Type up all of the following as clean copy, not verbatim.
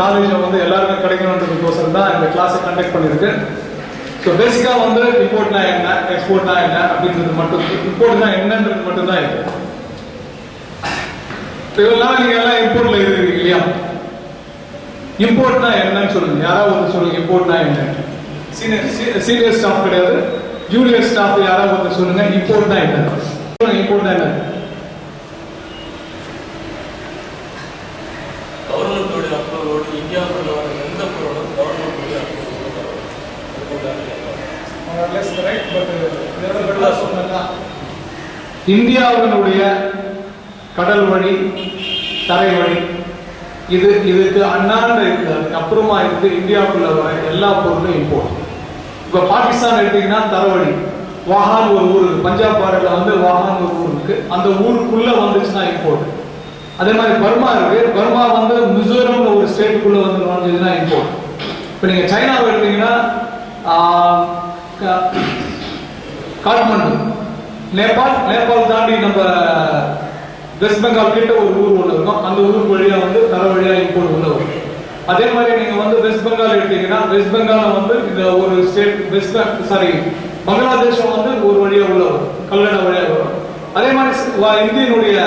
நாலேஜை வந்து எல்லாருமே கிடைக்கணுன்றதுக்கோசரம் தான் இந்த கிளாஸை கண்டக்ட் பண்ணியிருக்கேன். ஸோ பேசிக்காக வந்து இம்போர்ட்னா என்ன, எக்ஸ்போர்ட்னா என்ன அப்படின்றது மட்டும், இம்போர்ட்னா என்னன்றது மட்டும் தான் இருக்கு. இதெல்லாம் நீங்க எல்லாம் இம்போர்ட்ல இருக்கீங்க இல்லையா? இம்போர்ட்னா என்னன்னு சொல்லுங்க, யாராவது வந்து சொல்லுங்க. இம்போர்ட்னா என்ன? சீனியர் ஸ்டாஃப் கிடையாது, ஜூனியர் ஸ்டாஃப் யாராவது வந்து சொல்லுங்க. இம்போர்ட்னா என்ன? இம்போர்ட்னா என்ன? கவர்மெண்டோட அப்ரூவலோடு இந்தியாவுக்குள்ள வர எந்த பொருளும் கவர்மெண்டோட இந்தியாவினுடைய கடல் வழி, தரை வழி, இதுக்கு அண்ணாண்ட இருக்குது, அப்புறமா இருக்கு இந்தியாவுக்குள்ள வர எல்லா பொருளும் இம்போர்ட். இப்ப பாகிஸ்தான் எடுத்தீங்கன்னா தரவழி, வாஹான் ஒரு ஊர், பஞ்சாப் பார்டர்ல வந்து வாஹான் ஒரு ஊர் இருக்கு, அந்த ஊருக்குள்ள வந்துச்சுன்னா இம்போர்ட். அதே மாதிரி பர்மா இருக்கு, பர்மா வந்து மிசோரம்னு ஒரு ஸ்டேட்டுக்குள்ள வந்து நுழைஞ்சதுன்னா இம்போர்ட். இப்போ நீங்க சைனாவை எடுத்தீங்கன்னா காட்மண்டு, நேபாள் தாண்டி நம்ம வெஸ்ட் பெங்கால் கிட்ட ஒரு ஊர் ஒன்று இருக்கும், அந்த ஊர் வழியா வந்து தர வழியா இம்போர்ட் உள்ள வரும். அதே மாதிரி நீங்க வந்து வெஸ்ட் பெங்கால் எடுத்தீங்கன்னா வெஸ்ட் பெங்கால வந்து இந்த ஒரு ஸ்டேட் பங்களாதேஷம் வந்து ஒரு வழியா உள்ள வரும், கல்லடா வழியா வரும். அதே மாதிரி இந்தியனுடைய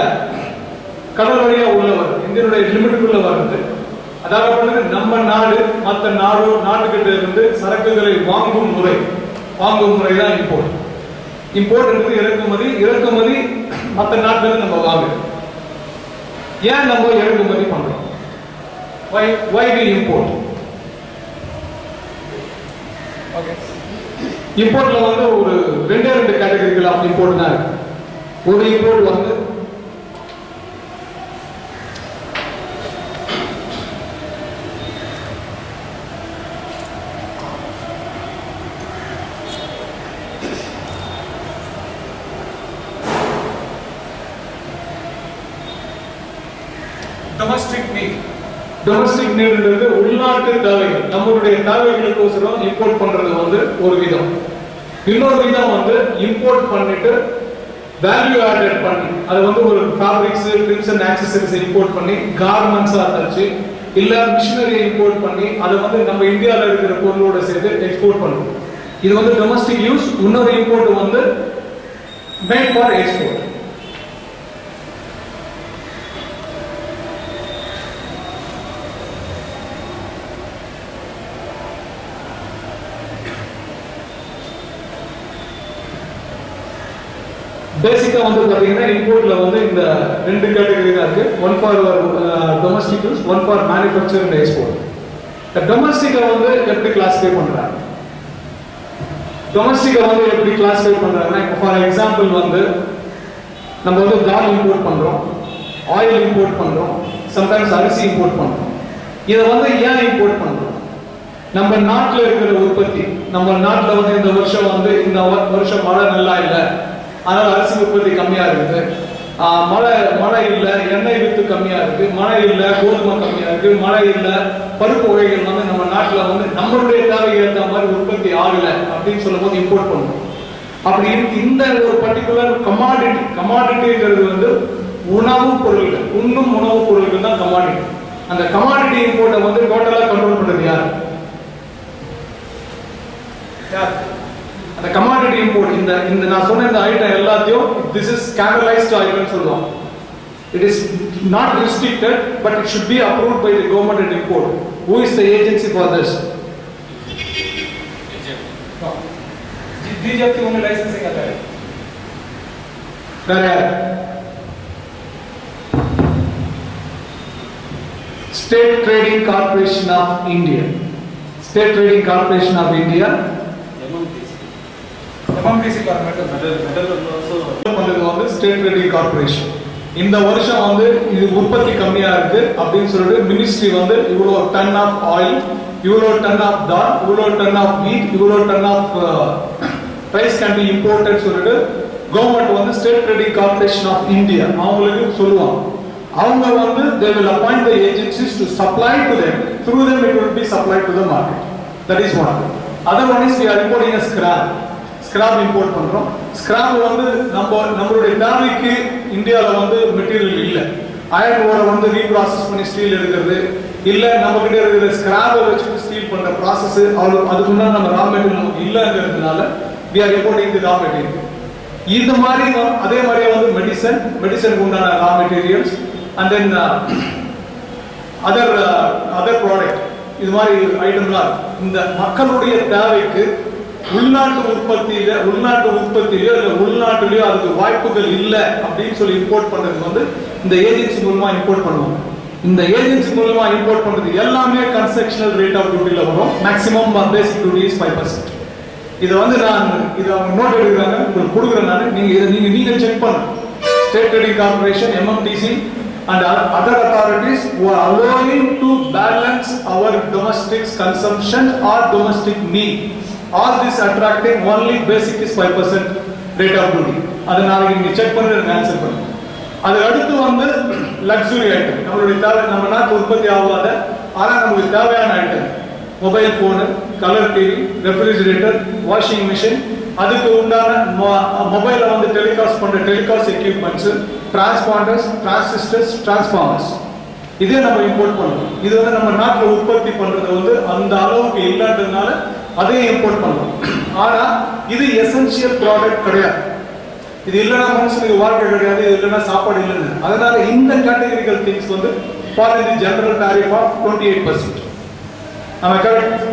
கடல் வழியா உள்ள வரும், இந்தியனுடைய லிமிட்டுக்குள்ள வருது. அதாவது நம்ம நாடு மற்ற நாட்டுக்கிட்ட இருந்து சரக்குகளை வாங்கும் முறை தான் இம்போர்ட். இம்போர்ட் என்பது இறக்குமதி மற்ற நாட்டுல இருந்து நம்ம வாங்குறோம். ஏன் நம்ம இறக்குமதி பண்றோம்? why we import? இம்போர்ட்ல வந்து ஒரு ரெண்டு கேட்டகரிகள் ஆஃப் இம்போர்ட் தான் இருக்கு. ஒரு இம்போர்ட் வந்து டொமஸ்டிக் நீட்ன்றது உள்நாட்டு தேவைகள், நம்மளுடைய தேவைகளுக்கோசரம் இம்போர்ட் பண்றது வந்து ஒரு விதம். இன்னொரு விதம் வந்து இம்போர்ட் பண்ணிட்டு வேல்யூ ஆடட் பண்ணி அதை வந்து ஒரு fabrics, trims and accessories import பண்ணி கார்மெண்ட்ஸா தச்சு இல்ல மிஷினரி இம்போர்ட் பண்ணி அதை வந்து நம்ம இந்தியாவில் இருக்கிற பொருளோட சேர்த்து எக்ஸ்போர்ட் பண்ணுவோம். இது வந்து டொமஸ்டிக் யூஸ். இன்னொரு இம்போர்ட் வந்து மேட் ஃபார் எக்ஸ்போர்ட். பேசிக்கா வந்து பாத்தீங்கன்னா இம்போர்ட்ல வந்து இந்த ரெண்டு கேட்டகரி தான் இருக்கு. One for domestic use, one for manufacture and export. டொமஸ்டிக்கை வந்து எப்படி கிளாஸிஃபை பண்றாங்க? இப்போ ஃபார் எக்ஸாம்பிள் வந்து நம்ம வந்து தால் இம்போர்ட் பண்றோம், ஆயில் இம்போர்ட் பண்றோம், சம்டைம்ஸ் அரிசி இம்போர்ட் பண்றோம். இதை வந்து ஏன் இம்போர்ட் பண்றோம்? நம்ம நாட்டில் இருக்கிற உற்பத்தி, நம்ம நாட்டில் வந்து இந்த வருஷம் மழை நல்லா இல்லை, அதனால அரிசி உற்பத்தி கம்மியா இருக்குது, மழை இல்லை, எண்ணெய் வித்து கம்மியா இருக்கு, மழை இல்லை, கோதுமை கம்மியா இருக்கு, மழை இல்லை, பருப்பு வகைகள் வந்து நம்ம நாட்டில் வந்து நம்மளுடைய தேவைக்கு ஏற்ற மாதிரி உற்பத்தி ஆகலை அப்படின்னு சொல்லும் போது இம்போர்ட் பண்ணுவோம். அப்படி இந்த ஒரு பர்டிகுலர் கமாடிட்டிங்கிறது வந்து உணவுப் பொருள்கள், உணவுப் பொருள்கள் தான் கமாடிட்டி. அந்த கமாடிட்டி இம்போர்ட்டை வந்து டோட்டலா கண்ட்ரோல் பண்றது யார்? அந்த கமாடிட்டி இம்போர்ட், இந்த நான் சொன்ன இந்த ஐட்டம் எல்லாத்தையும் this is scandalized item சொல்லுவோம். It is not restricted but it should be approved by the government and import. Who is the agency for this? DGFT only licensing authority. State Trading Corporation of India. State Trading Corporation of India. State trading corporation. இந்த வருஷம் வந்து இது உற்பத்தி கம்மியா இருக்கு அப்படின்னு சொல்லிட்டு ministry வந்து இவ்வளோ டன் ஆஃப் ஆயில், இவ்வளோ டன் ஆஃப் தால், இவ்வளோ டன் ஆஃப் வீட், இவ்வளோ ton of rice can be imported சொல்லிட்டு கவர்மெண்ட் வந்து state trading corporation of India அவங்களுக்கு சொல்லுவாங்க. அவங்க வந்து they will appoint the agencies to supply to them, through them it will be supplied to the market. That is one. Other one is we are importing a scrap import பண்றோம். Scrap வந்து நம்மளுடைய தேவைக்கு இந்தியாவில் வந்து material இல்லை. Iron ஓரை வந்து reprocess பண்ணி ஸ்டீல் எடுக்கிறது, இல்ல நம்ம கிட்ட இருக்கிற ஸ்கிராப்பை வச்சு ஸ்டீல் பண்ற ப்ராசஸ் அதுக்குன்னா நம்ம ரா மெட்டீரியல் நமக்கு இல்லைங்கிறதுனால we are importing the raw material. இந்த மாதிரி அதே மாதிரியே வந்து மெடிசனுக்கு உண்டான raw materials and then other product இது மாதிரி ஐட்டம்லாம் இந்த மக்களுடைய தேவைக்கு உள்நாட்டு உற்பத்தியிலோ இல்லை உள்நாட்டிலேயோ அதுக்கு வாய்ப்புகள் இல்லை அப்படின்னு சொல்லி இம்போர்ட் பண்றதுக்கு வந்து இந்த ஏஜென்சி மூலமா இம்போர்ட் பண்ணுவோம். இந்த ஏஜென்சி மூலமா இம்போர்ட் பண்றது எல்லாமே கன்ஸ்ட்ரக்ஷனல் ரேட் ஆஃப் டியூட்டில வரும். Maximum basic duty is 5%. இதை வந்து இதை அவங்க நோட் எடுக்கிறாங்க, உங்களுக்கு கொடுக்குறேன் நான். நீங்க செக் பண்ணுங்க. State trading corporation, MMTC and other authorities who are allowing to balance our domestic consumption or domestic need. All this attracting only basic is 5% rate of duty. அதனால நீங்க செக் பண்ணி ஆன்சர் பண்ணுங்க. அது அடுத்து வந்து லக்ஸுரி ஐட்டம், நம்மளுடைய தேவை, நம்ம நாட்டு உற்பத்தி ஆகாத ஆனா நமக்கு தேவையான item, mobile phone, colour TV, refrigerator, washing machine, அதுக்கு உண்டான மொபைல வந்து telecast equipments, transponders, transistors, transformers, இதே நம்ம இம்போர்ட் பண்றோம். இது வந்து நம்ம நாட்டில் உற்பத்தி பண்றது வந்து அந்த அளவுக்கு இல்லாததுனால அதையும் இம்போர்ட் பண்றோம். ஆனா இது எசென்சியல் ப்ராடக்ட் கிடையாது. இது இல்லைன்னா மனுஷனுக்கு வாழ்க்கை கிடையாது, இது இல்லைன்னா சாப்பாடு இல்லைன்னு. அதனால இந்த கேட்டகரிக்கல் திங்ஸ் வந்து for the general tariff of 28%. Am I correct?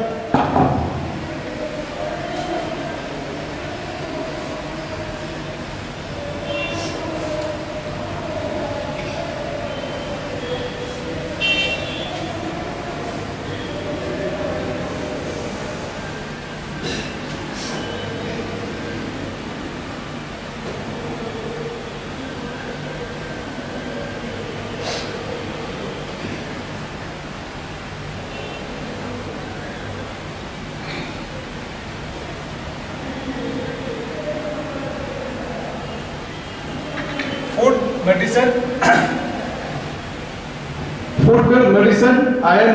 Food, medicine, iron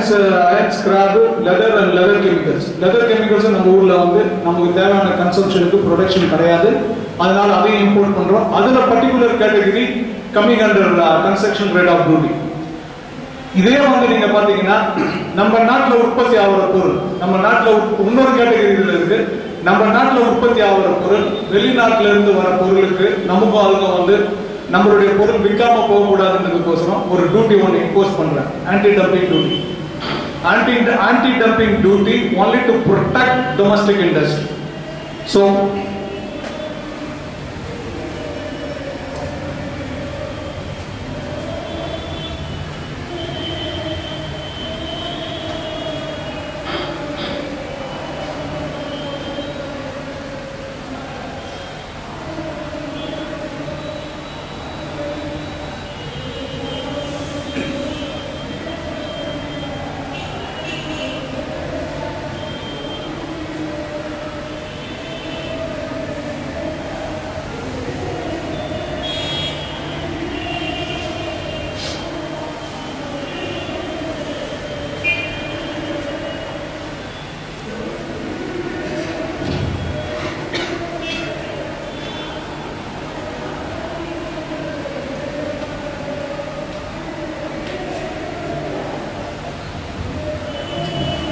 scrap, leather and leather chemicals. Leather chemicals நம்ம ஊர்ல வந்து நமக்கு தேவையான கன்சம்ப்ஷனுக்கு ப்ரொடக்ஷன் கிடையாது. அதனால அதையும் இம்போர்ட் பண்றோம். அதுல particular category coming under construction rate of duty. இதே வந்து நீங்க பாத்தீங்கன்னா நம்ம நாட்டுல உற்பத்தி ஆகிற பொருள், நம்ம நாட்டுல இன்னொரு கேட்டகரி இதுல இருக்கு. நம்ம நாட்டுல உற்பத்தி ஆகிற பொருள் வெளிநாட்டுல இருந்து வர பொருளுக்கு நமக்கும் அதுக்கும் வந்து நம்மளுடைய பொருள் விற்காம போக கூடாதுன்றதுக்கோசரம் ஒரு டியூட்டி ஒன்று இம்போஸ் பண்றேன், anti dumping duty. Anti dumping duty only to protect domestic industry. So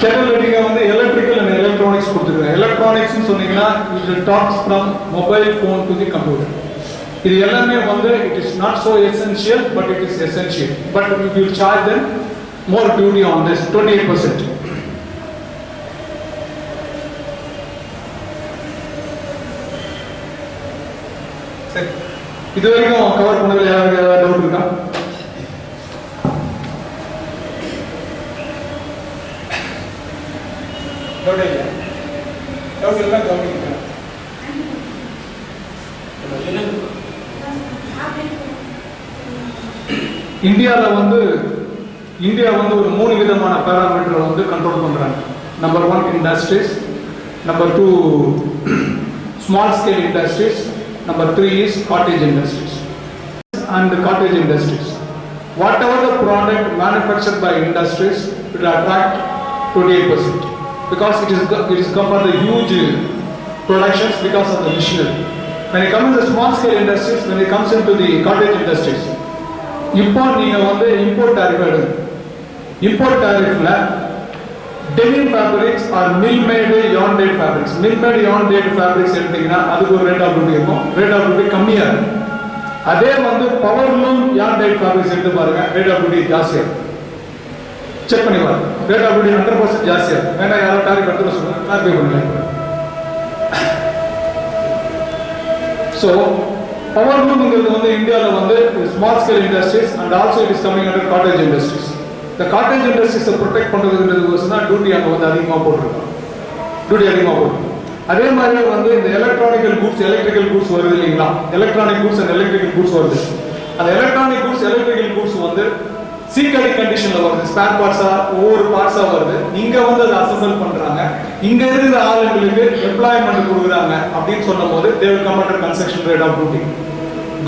ஜெனரலிட்டிங்க வந்து எலக்ட்ரிக்கல் அண்ட் எலக்ட்ரானிக்ஸ் கொடுத்துருக்காங்க. எலக்ட்ரானிக்ஸ்னு சொன்னீங்கன்னா it talks from mobile phone to the computer. இது எல்லாமே வந்து it is not so essential but it is essential. But we will charge them more duty on this 28%. சரி, இது வரைக்கும் cover பண்ணதுல யாருக்கு ஏதாவது டவுட் இருக்கா? இந்தியா வந்து ஒரு 3 விதமான பாராமீட்டரை வந்து கண்ட்ரோல் பண்றாங்க. Number 1 industries, number 2 small scale industries, number 3 is cottage industries and cottage industries. Whatever the product manufactured by industries, it will attract 28% because it is come for the huge productions because of the machinery. When it comes to the small scale industries, when it comes into the cottage industries, இப்போ நீங்க வந்து import tariff எடுங்க. Import டாரிஃப்ல denim fabrics or mill made yarn dyed fabrics, mill made yarn dyed fabrics எடுத்தீங்கன்னா அதுக்கு ஒரு rate of duty இருக்கும், rate of duty கம்மியா இருக்கும். அதே வந்து பவர்லூம் யார்ன் டேட் ஃபேப்ரிக்ஸ் எடுத்து பாருங்க, ரேட் ஆஃப் டியூட்டி ஜாஸ்தியா இருக்கும். செக் பண்ணி பாருங்க, ரேட் ஆஃப் டியூட்டி 100% ஜாஸ்தியா இருக்கும். வேணா யாராவது டாரிஃப் எடுத்து சொல்லுங்க, நான் பே பண்ணுவேன். So பவர்லூம்ங்கிறது வந்து இந்தியால வந்து small scale industries and also it is coming under cottage industries. இந்த காட்டேஜ் இண்டஸ்ட்ரீஸை ப்ரொடெக்ட் பண்ணுறதுங்கிறது தான் டியூட்டி அங்கே வந்து அதிகமாக போட்டிருக்காங்க, டியூட்டி அதிகமாக போட்டிருக்காங்க. அதே மாதிரி வந்து இந்த எலக்ட்ரானிக்கல் கூட்ஸ் எலக்ட்ரிக்கல் கூட்ஸ் வருது இல்லைங்களா, electronic goods and electrical goods வருது. அந்த எலக்ட்ரானிக் கூட்ஸ் எலக்ட்ரிக்கல் கூட்ஸ் வந்து சீக்கடி கண்டிஷன்ல வருது, ஸ்பேர் பார்ட்ஸா ஒவ்வொரு பார்ட்ஸா வருது. இங்க வந்து அதை அசெம்பிள் பண்றாங்க, இங்க இருக்கிற ஆளுங்களுக்கு எம்ப்ளாய்மெண்ட் கொடுக்குறாங்க அப்படின்னு சொல்லும் போது they will come under construction rate of duty.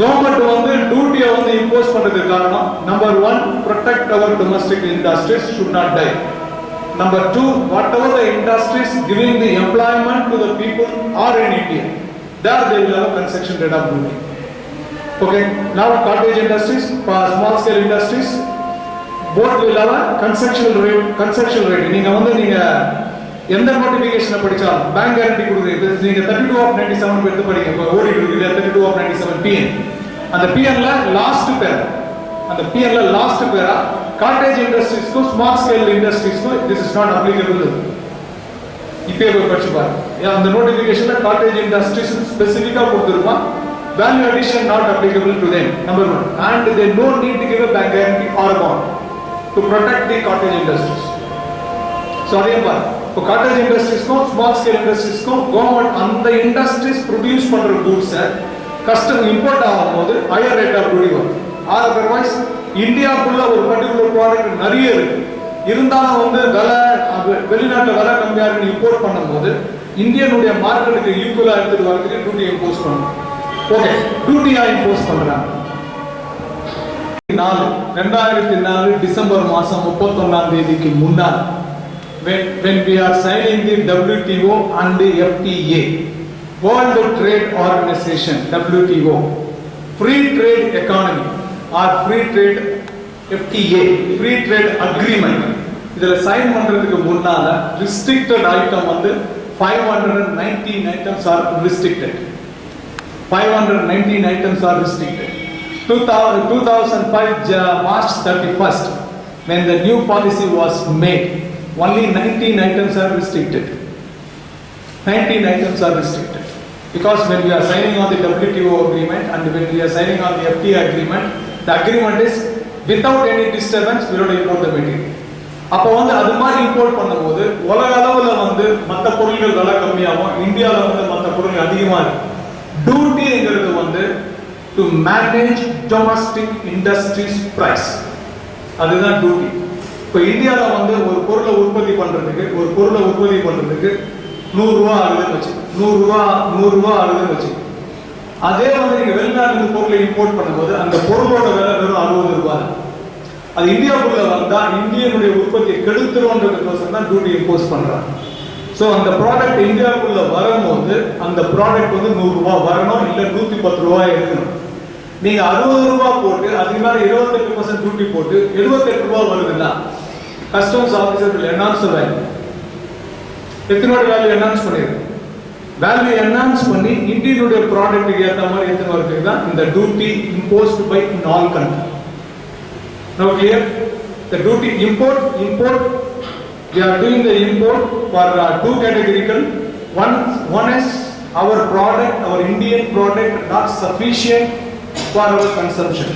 Government வந்து டியூட்டியை வந்து இம்போஸ் பண்றதுக்கு காரணம் number 1, protect our domestic industries should not die. Number 2, whatever the industries giving the employment to the people are in India, there they will have a construction rate of duty. Okay, now cottage industries, small scale industries, both will have a construction rate. நீங்க வந்து நீங்க எந்த நோட்டிபிகேஷனை படிச்சாலும் bank guarantee கொடுக்குறது, நீங்க 32 of 97 எடுத்து படிங்க, இப்போ ஓடி இருக்குது 32 of 97 PN. அந்த PNல லாஸ்ட் பேர், அந்த PNல லாஸ்ட் பேரா காட்டேஜ் இண்டஸ்ட்ரீஸ்க்கு ஸ்மால் ஸ்கேல் இண்டஸ்ட்ரீஸ்க்கு திஸ் இஸ் நாட் அப்ளிகபிள். இப்பயே போய் படிச்சு பாருங்க, அந்த நோட்டிபிகேஷன்ல காட்டேஜ் இண்டஸ்ட்ரீஸ் ஸ்பெசிஃபிக்கா கொடுத்துருப்பான், value addition not applicable to them, number 1, and they don't need to give a bank guarantee or a bond to protect the cottage industries. So அதே மாதிரி இப்போ காட்டேஜ் இண்டஸ்ட்ரீஸ்க்கும் ஸ்மால் ஸ்கேல் இண்டஸ்ட்ரீஸ்க்கும் கவர்மெண்ட் அந்த industries produce பண்ற கூட்ஸை custom import ஆகும்போது higher rate of duty வரும். Otherwise இந்தியாவுக்குள்ள ஒரு particular product நிறைய இருக்கு, இருந்தாலும் வந்து வெளிநாட்டுல விலை கம்மியா இருக்கு இம்போர்ட் பண்ணும்போது இந்தியனுடைய மார்க்கெட்டுக்கு ஈக்குவலா எடுத்துட்டு வரதுக்கு டியூட்டி இம்போஸ் பண்ணணும். ஓகே, டியூட்டியா இம்போஸ் பண்றாங்க. 2004 டிசம்பர் மாசம் 31ஆம் தேதிக்கு முன்னால் when we are signing the WTO and the FTA, World Trade Organization, WTO, Free Trade Economy or Free Trade FTA, Free Trade Agreement, இதுல சைன் பண்றதுக்கு முன்னால restricted item வந்து 519 items are restricted. 519 items are restricted. 2005 March 31st, when the new policy was made, only 19 items are restricted. 19 items are restricted. Because when we are signing on the WTO agreement and when we are signing on the FTA agreement, the agreement is without any disturbance we will import the material. அப்போ வந்து அது மாதிரி import பண்ணும்போது உலக அளவுல வந்து மற்ற பொருட்கள் விலை கம்மியாகும், இந்தியாவில் வந்து மற்ற பொருட்கள் அதிகமாக இருக்கு. டியூட்டிங்கிறது வந்து to manage domestic industries price, அதுதான் டியூட்டி. இப்போ இந்தியாவில் வந்து ஒரு பொருளை உற்பத்தி பண்றதுக்கு 100 ரூபா ஆகுதுன்னு வச்சு, 100 ரூபா ஆகுதுன்னு வச்சு, அதே வந்து நீங்க வெளிநாட்டுல பொருளை இம்போர்ட் பண்ணும்போது அந்த பொருளோட விலை வெறும் 60 ரூபாய். அது இந்தியாவுக்குள்ள வந்தா இந்தியனுடைய உற்பத்தியை கெடுத்துருவோன்றதுக்கோசரம் தான் டியூட்டி இம்போஸ் பண்றாங்க. ஸோ அந்த ப்ராடக்ட் இந்தியாவுக்குள்ள வரும்போது அந்த ப்ராடக்ட் வந்து 100 ரூபாய் வரணும், இல்லை 110 ரூபாய் இருக்கணும். நீங்க 60 ரூபாய் போட்டு அதுக்கு மேல 28% டியூட்டி போட்டு 78 ரூபாய் வருதுன்னா கஸ்டம்ஸ் ஆஃபீஸர் என்ஹான்ஸ் வேல்யூ, எத்தனை வேல்யூ என்ஹான்ஸ் பண்ணிருக்கு, வேல்யூ என்ஹான்ஸ் பண்ணி இந்தியனுடைய ப்ராடக்ட்டுக்கு ஏற்ற மாதிரி எத்தனை வருது தான் இந்த duty imposed by in all country. Now clear? The duty import we are doing the import for two categorical. One is our product, our Indian product not sufficient for our consumption.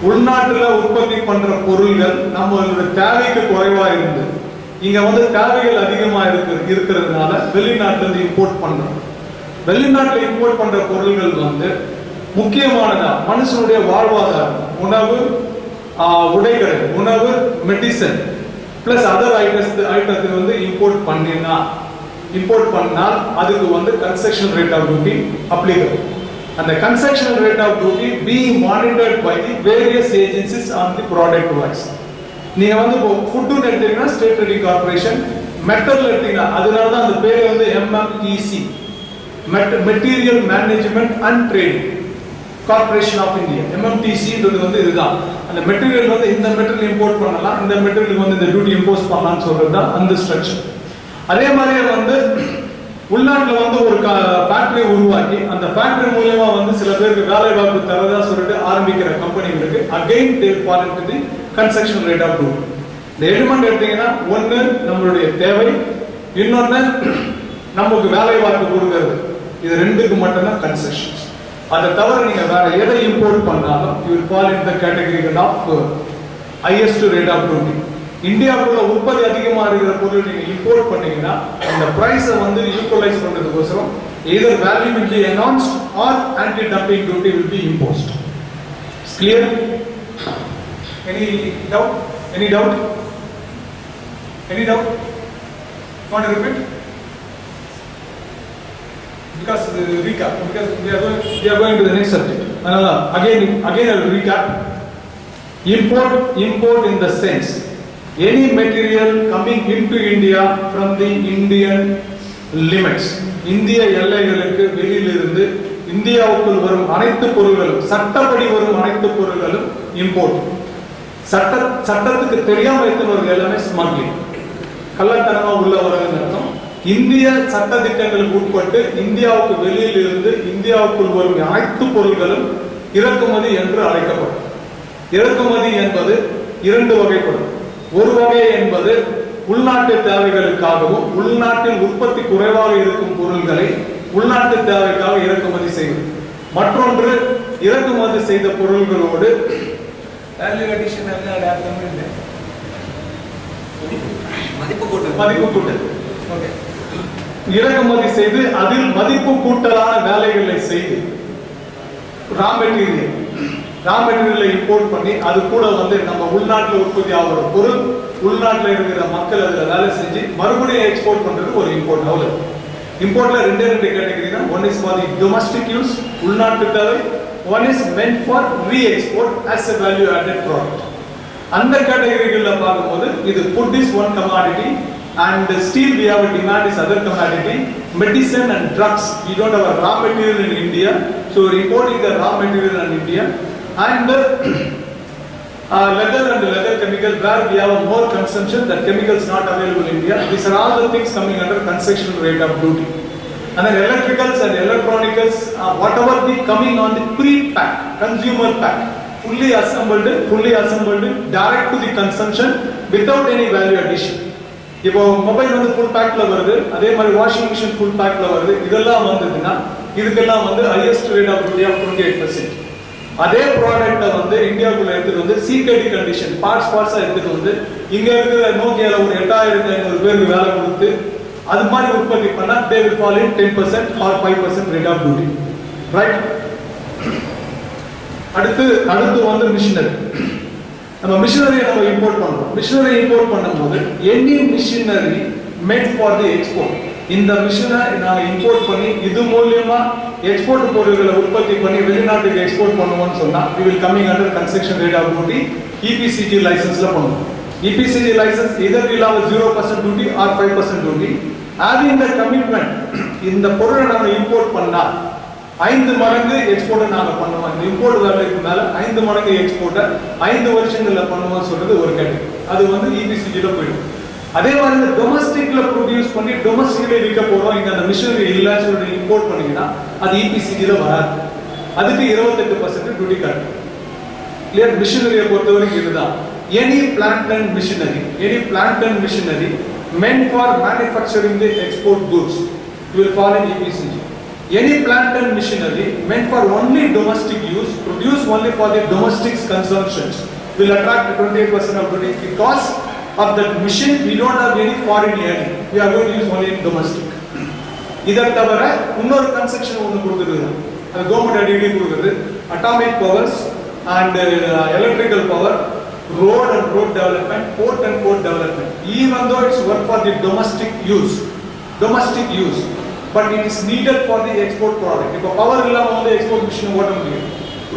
உள்நாட்டுல உற்பத்தி பண்ற பொருட்கள் நம்மளோட தேவைக்கு குறைவா இருந்து இங்க வந்து தேவைகள் அதிகமா இருக்கிறதுனால வெளிநாட்டுல இருந்து இம்போர்ட் பண்றோம். வெளிநாட்டுல இம்போர்ட் பண்ற பொருட்கள் வந்து முக்கியமானதா மனுஷனுடைய வாழ்வாதாரம், உணவு, உடைகள், உணவு, மெடிசன் பிளஸ் அதர் ஐட்டத்துக்கு வந்து இம்போர்ட் பண்ணால் அதுக்கு வந்து concession rate of duty applicable. அந்த concession rate of duty being monitored by the various agencies on the product wise. நீங்க வந்து இப்போ ஃபுட் எடுத்தீங்கன்னா ஸ்டேட் ரெடி கார்பரேஷன், மெட்டல் எடுத்தீங்கன்னா அதனால தான் அந்த பேர் வந்து MMTC, material management and trading. Corporation of India, MMTCன்றது வந்து இதுதான். அந்த மெட்டீரியல் வந்து இந்த மெட்டீரியல் இம்போர்ட் பண்ணலாம், இந்த மெட்டீரியல் வந்து இந்த டியூட்டி இம்போஸ் பண்ணலாம்னு சொல்றது தான் அந்த ஸ்ட்ரக்சர். அதே மாதிரியே வந்து உள்நாட்டில் வந்து ஒரு ஃபேக்டரி உருவாக்கி அந்த ஃபேக்டரி மூலமா வந்து சில பேருக்கு வேலை வாய்ப்பு தரதா சொல்லிட்டு ஆரம்பிக்கிற கம்பெனிகளுக்கு again they fall into the construction rate of duty. இந்த எலிமெண்ட் எடுத்தீங்கன்னா ஒன்று நம்மளுடைய தேவை, இன்னொன்று நமக்கு வேலை வாய்ப்பு கொடுக்கிறது. இது ரெண்டுக்கு மட்டும்தான் கன்செஷன்ஸ். அதை தவிர நீங்க வேற எதை இம்போர்ட் பண்ணாலும் you will fall in the category of highest rate of duty. இந்தியாவுக்குள்ள உற்பத்தி அதிகமா இருக்கிற பொருள் நீங்க இம்போர்ட் பண்ணீங்கன்னா அந்த பிரைஸை வந்து equalise பண்றதுக்கோசரம் either value will be announced or anti-dumping duty will be imposed. It's clear? Any doubt? Any doubt? Any doubt? Want to repeat? Because the recap, because we are going to the next subject. Again I will recap. Import in the sense any material coming into India from the Indian limits. இந்திய எல்லைகளுக்கு வெளியிலிருந்து இந்தியாவுக்குள் வரும் அனைத்து பொருட்களும், சட்டப்படி வரும் அனைத்து பொருட்களும் இம்போர்ட். சட்டத்துக்கு தெரியாம எடுத்துவது எல்லாமே ஸ்மக்லிங், கள்ளத்தனமா உள்ள வரதுன்னு அர்த்தம். இந்திய சட்ட திட்டங்களுக்கு உட்பட்டு இந்தியாவுக்கு வெளியில் இருந்து இந்தியாவுக்குள் வரும் அனைத்து பொருட்களும் இறக்குமதி என்று அழைக்கப்படும். இறக்குமதி என்பது இரண்டு வகைப்படும். ஒரு வகை என்பது உள்நாட்டு தேவைகளுக்காகவும் உள்நாட்டில் உற்பத்தி குறைவாக இருக்கும் பொருட்களை உள்நாட்டு தேவைக்காக இறக்குமதி செய்வது. மற்றொன்று இறக்குமதி செய்த பொருட்களோடு மதிப்பு கூட்டல் இறக்குமதி செய்து அதில் மதிப்பு கூட்டலான வேலைகளை செய்து ரா மெட்டீரியலை இம்போர்ட் பண்ணி அது கூட வந்து நம்ம உள்நாட்டில் உற்பத்தி ஆகிற பொருள் உள்நாட்டில் இருக்கிற மக்கள் அதில் வேலை செஞ்சு மறுபடியும் எக்ஸ்போர்ட் பண்றது ஒரு இம்போர்ட். அவ்வளவு. இம்போர்ட்ல ரெண்டு கேட்டகரி தான். One is for the domestic use, உள்நாட்டு தேவை. One is meant for re export as a value added product. அந்த கேட்டகரிகள்ல பார்க்கும்போது இது food is one commodity and steel we have a demand is other commodity. Medicine and drugs we don't have a raw material in India, so we're importing the raw material in India. And leather and leather chemical where we have a more consumption, that chemicals not available in India. These are all the things coming under concession rate of duty. And then electricals and electronicals, whatever the coming on the pre-pack, consumer pack, fully assembled direct to the consumption without any value addition. இப்போ mobile வந்து full பேக்ல வருது, அதே மாதிரி washing machine full பேக்ல வருது. இதெல்லாம் வந்ததுன்னா இதுக்கெல்லாம் வந்து highest rate of duty of 28%. அதே ப்ராடக்ட்டை வந்து இந்தியாவுக்குள்ள எடுத்துட்டு வந்து சிகேடி கண்டிஷன் பார்ட்ஸா எடுத்துட்டு வந்து இங்க இருக்கிற நோக்கியால ஒரு 8500 பேருக்கு வேலை கொடுத்து அது மாதிரி உற்பத்தி பண்ணா they will fall in 10% or 5% rate of duty. Right? அடுத்து வந்து மிஷினரி. நம்ம மிஷினரியை நம்ம இம்போர்ட் பண்றோம். மிஷினரி இம்போர்ட் பண்ணும்போது any machinery made for the export, இந்த மிஷினை நாங்க இம்போர்ட் பண்ணி இது மூலமா எக்ஸ்போர்ட் பொருட்களை உற்பத்தி பண்ணி வெளிநாட்டுக்கு எக்ஸ்போர்ட் பண்ணுவோம்னு சொன்னா we will coming under construction rate of duty. EPCG லைசென்ஸ்ல பண்ணுவோம். EPCG licence either will have 0% duty or 5% duty. having the commitment இந்த பொருளை நாம இம்போர்ட் பண்ணா 5 மடங்கு எக்ஸ்போர்ட் நாங்க பண்ணுவோம். இந்த இம்போர்ட் வேலைக்கு மேல 5 மடங்கு எக்ஸ்போர்ட் 5 வருஷங்கள்ல பண்ணுவோம் சொல்றது ஒரு கேட்டகரி. அது வந்து EPCG-ல போயிடும். அதே மாதிரி இந்த டொமஸ்டிக்ல ப்ரொடியூஸ் பண்ணி டொமஸ்டிக்ல விற்க போறோம், இங்க அந்த மிஷினரி இல்ல சொல்லி இம்போர்ட் பண்ணீங்கன்னா அது EPCG-ல வராது. அதுக்கு 28% டியூட்டி கட்டணும். கிளியர்? மிஷினரியை பொறுத்தவரைக்கும் இதுதான். Any plant and machinery meant for manufacturing the export goods will fall in EPCG. Any plant and machinery meant for only domestic use, produced only for the domestic consumptions, will attract 28% of duty. Because of that machine, we don't have any foreign earning. We are going to use only in domestic. இதை தவிர இன்னொரு construction ஒன்று கொடுத்துருக்காங்க. அது government அடிக்கடி கொடுக்குறது. Atomic powers and electrical power, road and road development, port and port development. Even though it's work for the domestic use, but it is needed for the export product. இப்போ power இல்லாம வந்து export machine ஓட்ட முடியும்.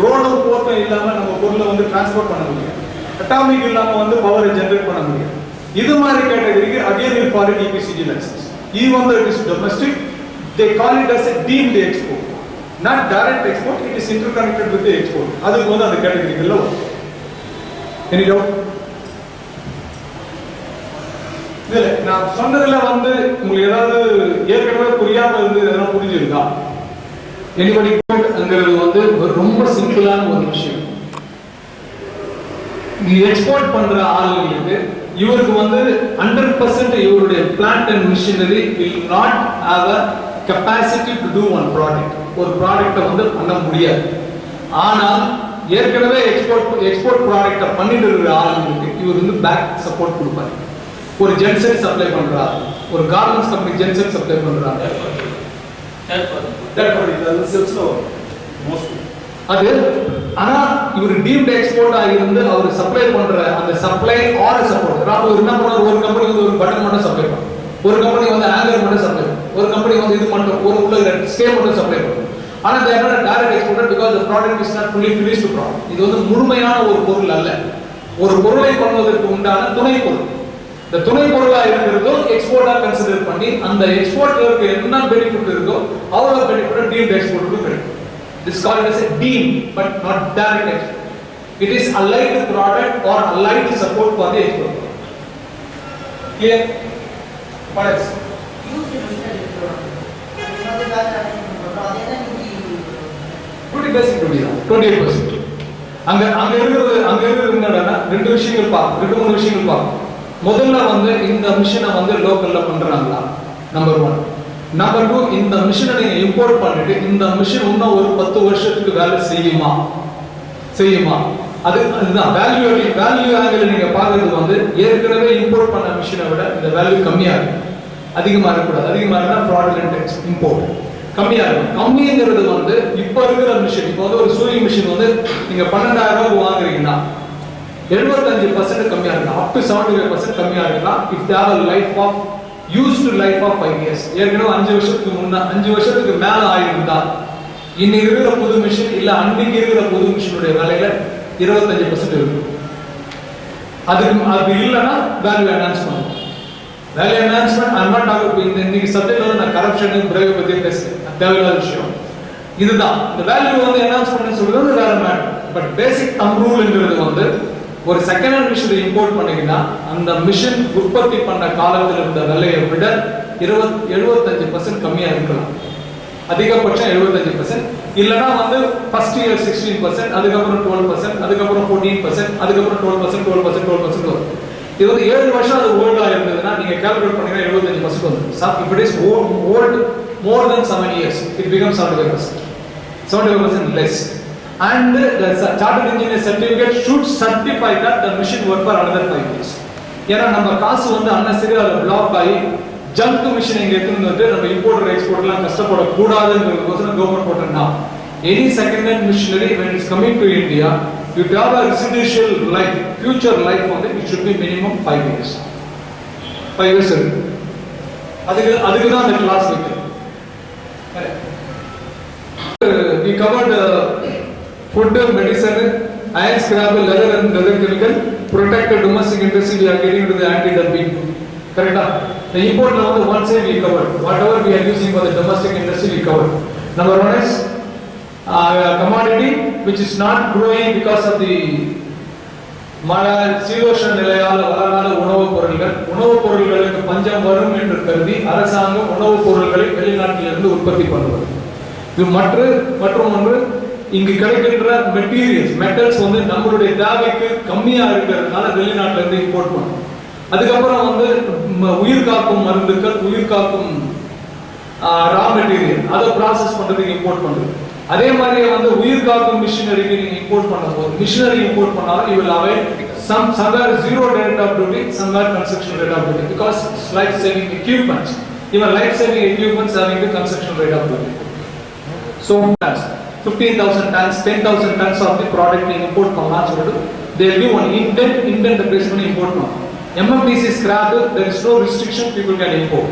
ரோடும் போர்ட்டும் இல்லாம நம்ம பொருளை வந்து டிரான்ஸ்போர்ட் பண்ண முடியும். அட்டாமிக் இல்லாம வந்து பவரை ஜெனரேட் பண்ண முடியும். இது மாதிரி கேட்டகரிக்கு again will fall in EPCG license. Even though it is domestic, they call it as a deemed export. not direct export, it is interconnected with the export. அதுக்கு வந்து அந்த கேட்டகரிக்குள்ள வரும். Any doubt? இல்ல நான் சொன்னதுல வந்து உங்களுக்கு ஏதாவது ஏற்கனவே புரியாம இருந்து எதனா புரிஞ்சிருக்கா? Anybody ங்கிறது வந்து ரொம்ப சிம்பிளான ஒரு விஷயம். நீ எக்ஸ்போர்ட் பண்ற ஆளுங்களுக்கு இவருக்கு வந்து 100% இவருடைய plant and machinery will not have a capacity to do one product. ஒரு ப்ராடக்ட்டை வந்து பண்ண முடியாது. ஆனால் ஏற்கனவே எக்ஸ்போர்ட் ப்ராடக்ட்டை பண்ணிட்டு இருக்கிற ஆளுங்களுக்கு இவர் வந்து பேக் சப்போர்ட் கொடுப்பாரு. ஒரு ஜென்செட் சப்ளை பண்றாரு, ஒரு கார்மெண்ட்ஸ் கம்பெனி ஜென்செட் சப்ளை பண்றாங்க. அது ஆனா இவர் டீம்ட் எக்ஸ்போர்ட்டா இருந்து அவர் சப்ளை பண்ற அந்த சப்ளை ஆர் சப்போர்ட் ராபு என்ன பண்ணுவார், ஒரு கம்பெனி வந்து ஒரு பட்டன் மட்டும் சப்ளை பண்ணும், ஒரு கம்பெனி வந்து ஆங்கர் மட்டும் சப்ளை பண்ணும், ஒரு கம்பெனி வந்து இது மட்டும் ஒரு உள்ள ஸ்டே மட்டும் சப்ளை பண்ணும். ஆனா they are not direct exporter because the product is not fully finished product. இது வந்து முழுமையான ஒரு பொருள் அல்ல, ஒரு பொருளை பண்ணுவதற்கு உண்டான துணை பொருள். இந்த துணை பொருளா இருக்கிறதோ எக்ஸ்போர்ட்டா கன்சிடர் பண்ணி அந்த எக்ஸ்போர்ட்டருக்கு என்ன பெனிஃபிட் இருக்கோ அவ்வளவு பெனிஃபிட் டீம்ட் எக்ஸ்போர்ட்டருக்கு கிடைக்கும். This is called as a deem but not direct export. It is allied product or allied support for the export. Clear? What else? Pretty basic to be done. 28%. அங்க இருக்கிறது என்னன்னா ரெண்டு விஷயங்கள் பார்ப்போம், ரெண்டு மூணு விஷயங்கள் பார்ப்போம். முதல்ல வந்து இந்த மிஷினை வந்து லோக்கல்ல பண்றாங்களா, நம்பர் 1. நம்பர் 2, இந்த மிஷினை நீங்க இம்போர்ட் பண்ணிட்டு இந்த மிஷின் இன்னும் ஒரு 10 வருஷத்துக்கு வேலை செய்யுமா? அதுதான் வேல்யூ ஆங்கிள் நீங்க பாக்குறது வந்து ஏற்கனவே இம்போர்ட் பண்ண மிஷினை விட இந்த வேல்யூ கம்மியா இருக்கு, அதிகமா இருக்கக்கூடாது. அதிகமா இருந்தா fraudulent இம்போர்ட் கம்மியா இருக்கும். கம்மிங்கிறது வந்து இப்ப இருக்கிற மிஷின், இப்போ வந்து ஒரு சூயிங் மிஷின் வந்து நீங்க 12,000 ரூபாய் வாங்குறீங்கன்னா 75% கம்மியா இருக்கலாம், up to 75% கம்மியா இருக்கலாம். if they have a life of used life of 5 years, ஏற்கனவே 5 வருஷத்துக்கு மேல ஆயிருந்தா இன்னைக்கு இருக்கிற புது மிஷின் இல்ல அன்னைக்கு இருக்கிற புது மிஷினுடைய விலையில 25% இருக்கும். அது இல்லைன்னா வேல்யூ என்ஹான்ஸ் பண்ணுவோம். Value enhancement I not talk about இன்னைக்கு சப்ஜெக்ட் வந்து நான் கரப்ஷன் பிரைவ் பத்தி பேசுறேன், தேவையில்லாத விஷயம். இதுதான் இந்த வேல்யூ வந்து என்ஹான்ஸ்மெண்ட் சொல்றது வேற மேட்டர். பட் பேசிக் தம் ரூல்ங்கிறது வந்து ஒரு செகண்ட் ஹேண்ட் மிஷினை இம்போர்ட் பண்ணீங்கன்னா அந்த மிஷின் உற்பத்தி பண்ண காலத்தில் இருந்த விலையை விட 75% கம்மியா இருக்கலாம், அதிகபட்சம் 75%. இல்லனா வந்து ஃபர்ஸ்ட் இயர் 16%, அதுக்கப்புறம் 12%, அதுக்கப்புறம் 14%, அதுக்கப்புறம் 12% வரும். இது வந்து 7 வருஷம் அது ஓல்டா இருந்ததுன்னா நீங்க கால்குலேட் பண்ணீங்கன்னா 75% வந்துரும். If it is old more than 7 years, it becomes 75% less. And the chartered engineer certificate should certify that the machine work for another 5 years. ஏன்னா நம்ம காசு வந்து unnecessary பிளாக் ஆகி ஜங்க் மிஷின் இங்க எடுத்துட்டு வந்து நம்ம இம்போர்ட்டர் எக்ஸ்போர்ட்லாம் கஷ்டப்பட கூடாதுங்கிறதுக்கோசரம் கவர்மெண்ட் போட்டா any second hand machinery when it's coming to India, you have a residual life, future life on it, it should be minimum 5 years. 5 years. அதுக்கு தான் அந்த கிளாஸ் இருக்கு. We covered food, medicine, iron, scrap, leather and leather chemical, protected domestic industry. We are getting into the anti-dumping. Correct? The import now, the one side we covered. Whatever we are using for the domestic industry, we covered. Number 1 is commodity which is not growing because of the சீதோஷ நிலையால் வளராத உணவுப் பொருட்களுக்கு பஞ்சம் வரும் என்று கருதி அரசாங்கம் உணவுப் பொருட்களை வெளிநாட்டிலிருந்து உற்பத்தி பண்ணுவது. இது மற்றும் ஒன்று, இங்கு கிடைக்கின்ற மெட்டல்ஸ் வந்து நம்மளுடைய தேவைக்கு கம்மியா இருக்கிறதுனால வெளிநாட்டுல இருந்து இம்போர்ட் பண்ணும். அதுக்கப்புறம் வந்து உயிர் காக்கும் மருந்துகள், உயிர் காக்கும் ரா மெட்டீரியல் அதை ப்ராசஸ் பண்றதுக்கு இம்போர்ட் பண்றது. அதே மாதிரி வந்து உயிர் காக்கும் மிஷினரிக்கு நீங்க இம்போர்ட் பண்ணும்போது மிஷினரி இம்போர்ட் பண்ணாலும் you will avoid somewhere zero rate of duty, somewhere construction rate of duty, because life saving equipments, even life saving equipments having the construction rate of duty. So 15,000 tons, 10,000 tons of the product நீங்க import பண்ணலாம் சொல்லிட்டு they will give one intent base பண்ணி import பண்ணலாம். MMTC scrap, there is no restriction, people can import.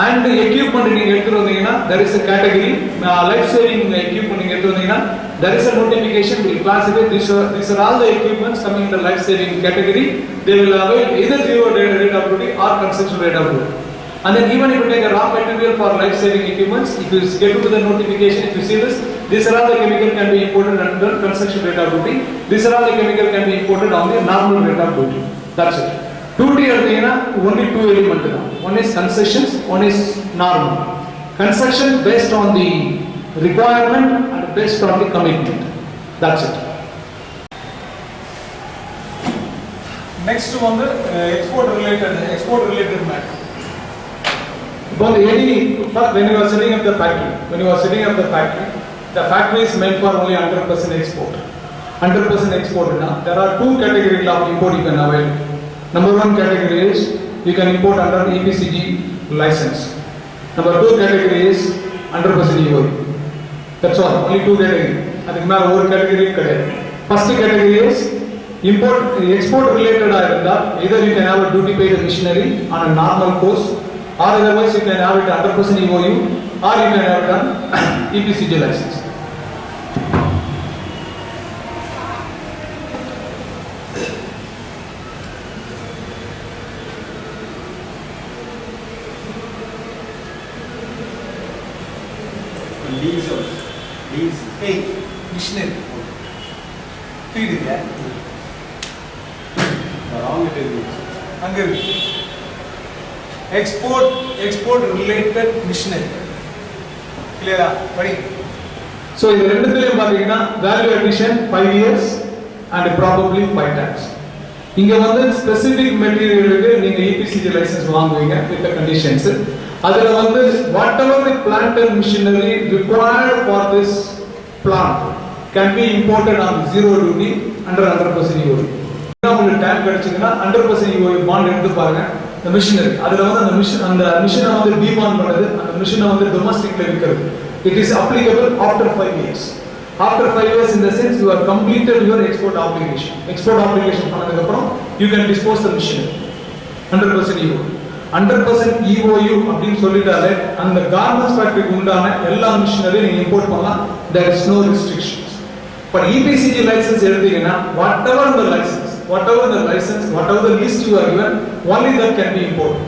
And equipment நீங்க எடுத்து வந்தீங்கன்னா there is a category, life saving equipment நீங்க எடுத்து வந்தீங்கன்னா there is a notification, we classify these are all the equipments coming in the life saving category. They will avail either zero rate of duty or construction rate of duty. And then even if you take a raw material for life-saving equipments, if you get into the notification, if you see this, these are all the chemical can be imported under construction rate of duty. These are all the chemical can be imported on the normal rate of duty. That's it. Duty only two elements. One is concessions, one is normal. Concession based on the requirement and based on the commitment. That's it. Next one, the export related matter. When you are setting up the factory, the factory is meant for only 100% export. 100% export. There are two categories of import you can avail. Number one category is you can import under EPCG license. Number two category is 100% EOI. That's all. Only two categories. I think now one category. First category is export related. Either you can have a duty paid machinery on a normal course, or otherwise you can have it 100% EOU, or you can have it on EPCG license. Lease. Hey, missionary. Feed it, yeah? Wrong it is. Hungary. Export related missionary. Clear? Buddy. So in the value addition 5 years and probably 5 times. இங்க வந்து specific material நீங்க EPCG license வாங்குவீங்க with the conditions. அதுல வந்து whatever the plant and machinery required for this plant can be imported on zero duty under 100% EOI. உங்களுக்கு time கிடைச்சதுன்னா 100% EOI bond எடுத்து பாருங்க. The machinery அதுல வந்து அந்த மிஷினை வந்து டிபாண்ட் பண்றது, அந்த மிஷினை வந்து டொமஸ்டிக்ல விக்கிறது. It is applicable after 5 years. After 5 years, in the sense you have completed your export obligation. Export obligation பண்ணதுக்கு அப்புறம் you can dispose the machinery 100% EOI. 100% EOU அப்படின்னு சொல்லிட்டாலே அந்த garments factory உண்டான எல்லா மிஷினரி நீங்க இம்போர்ட் பண்ணலாம். There is no restrictions. But EPCG license எடுத்தீங்கன்னா whatever the license, whatever the list you are given, only that can be imported.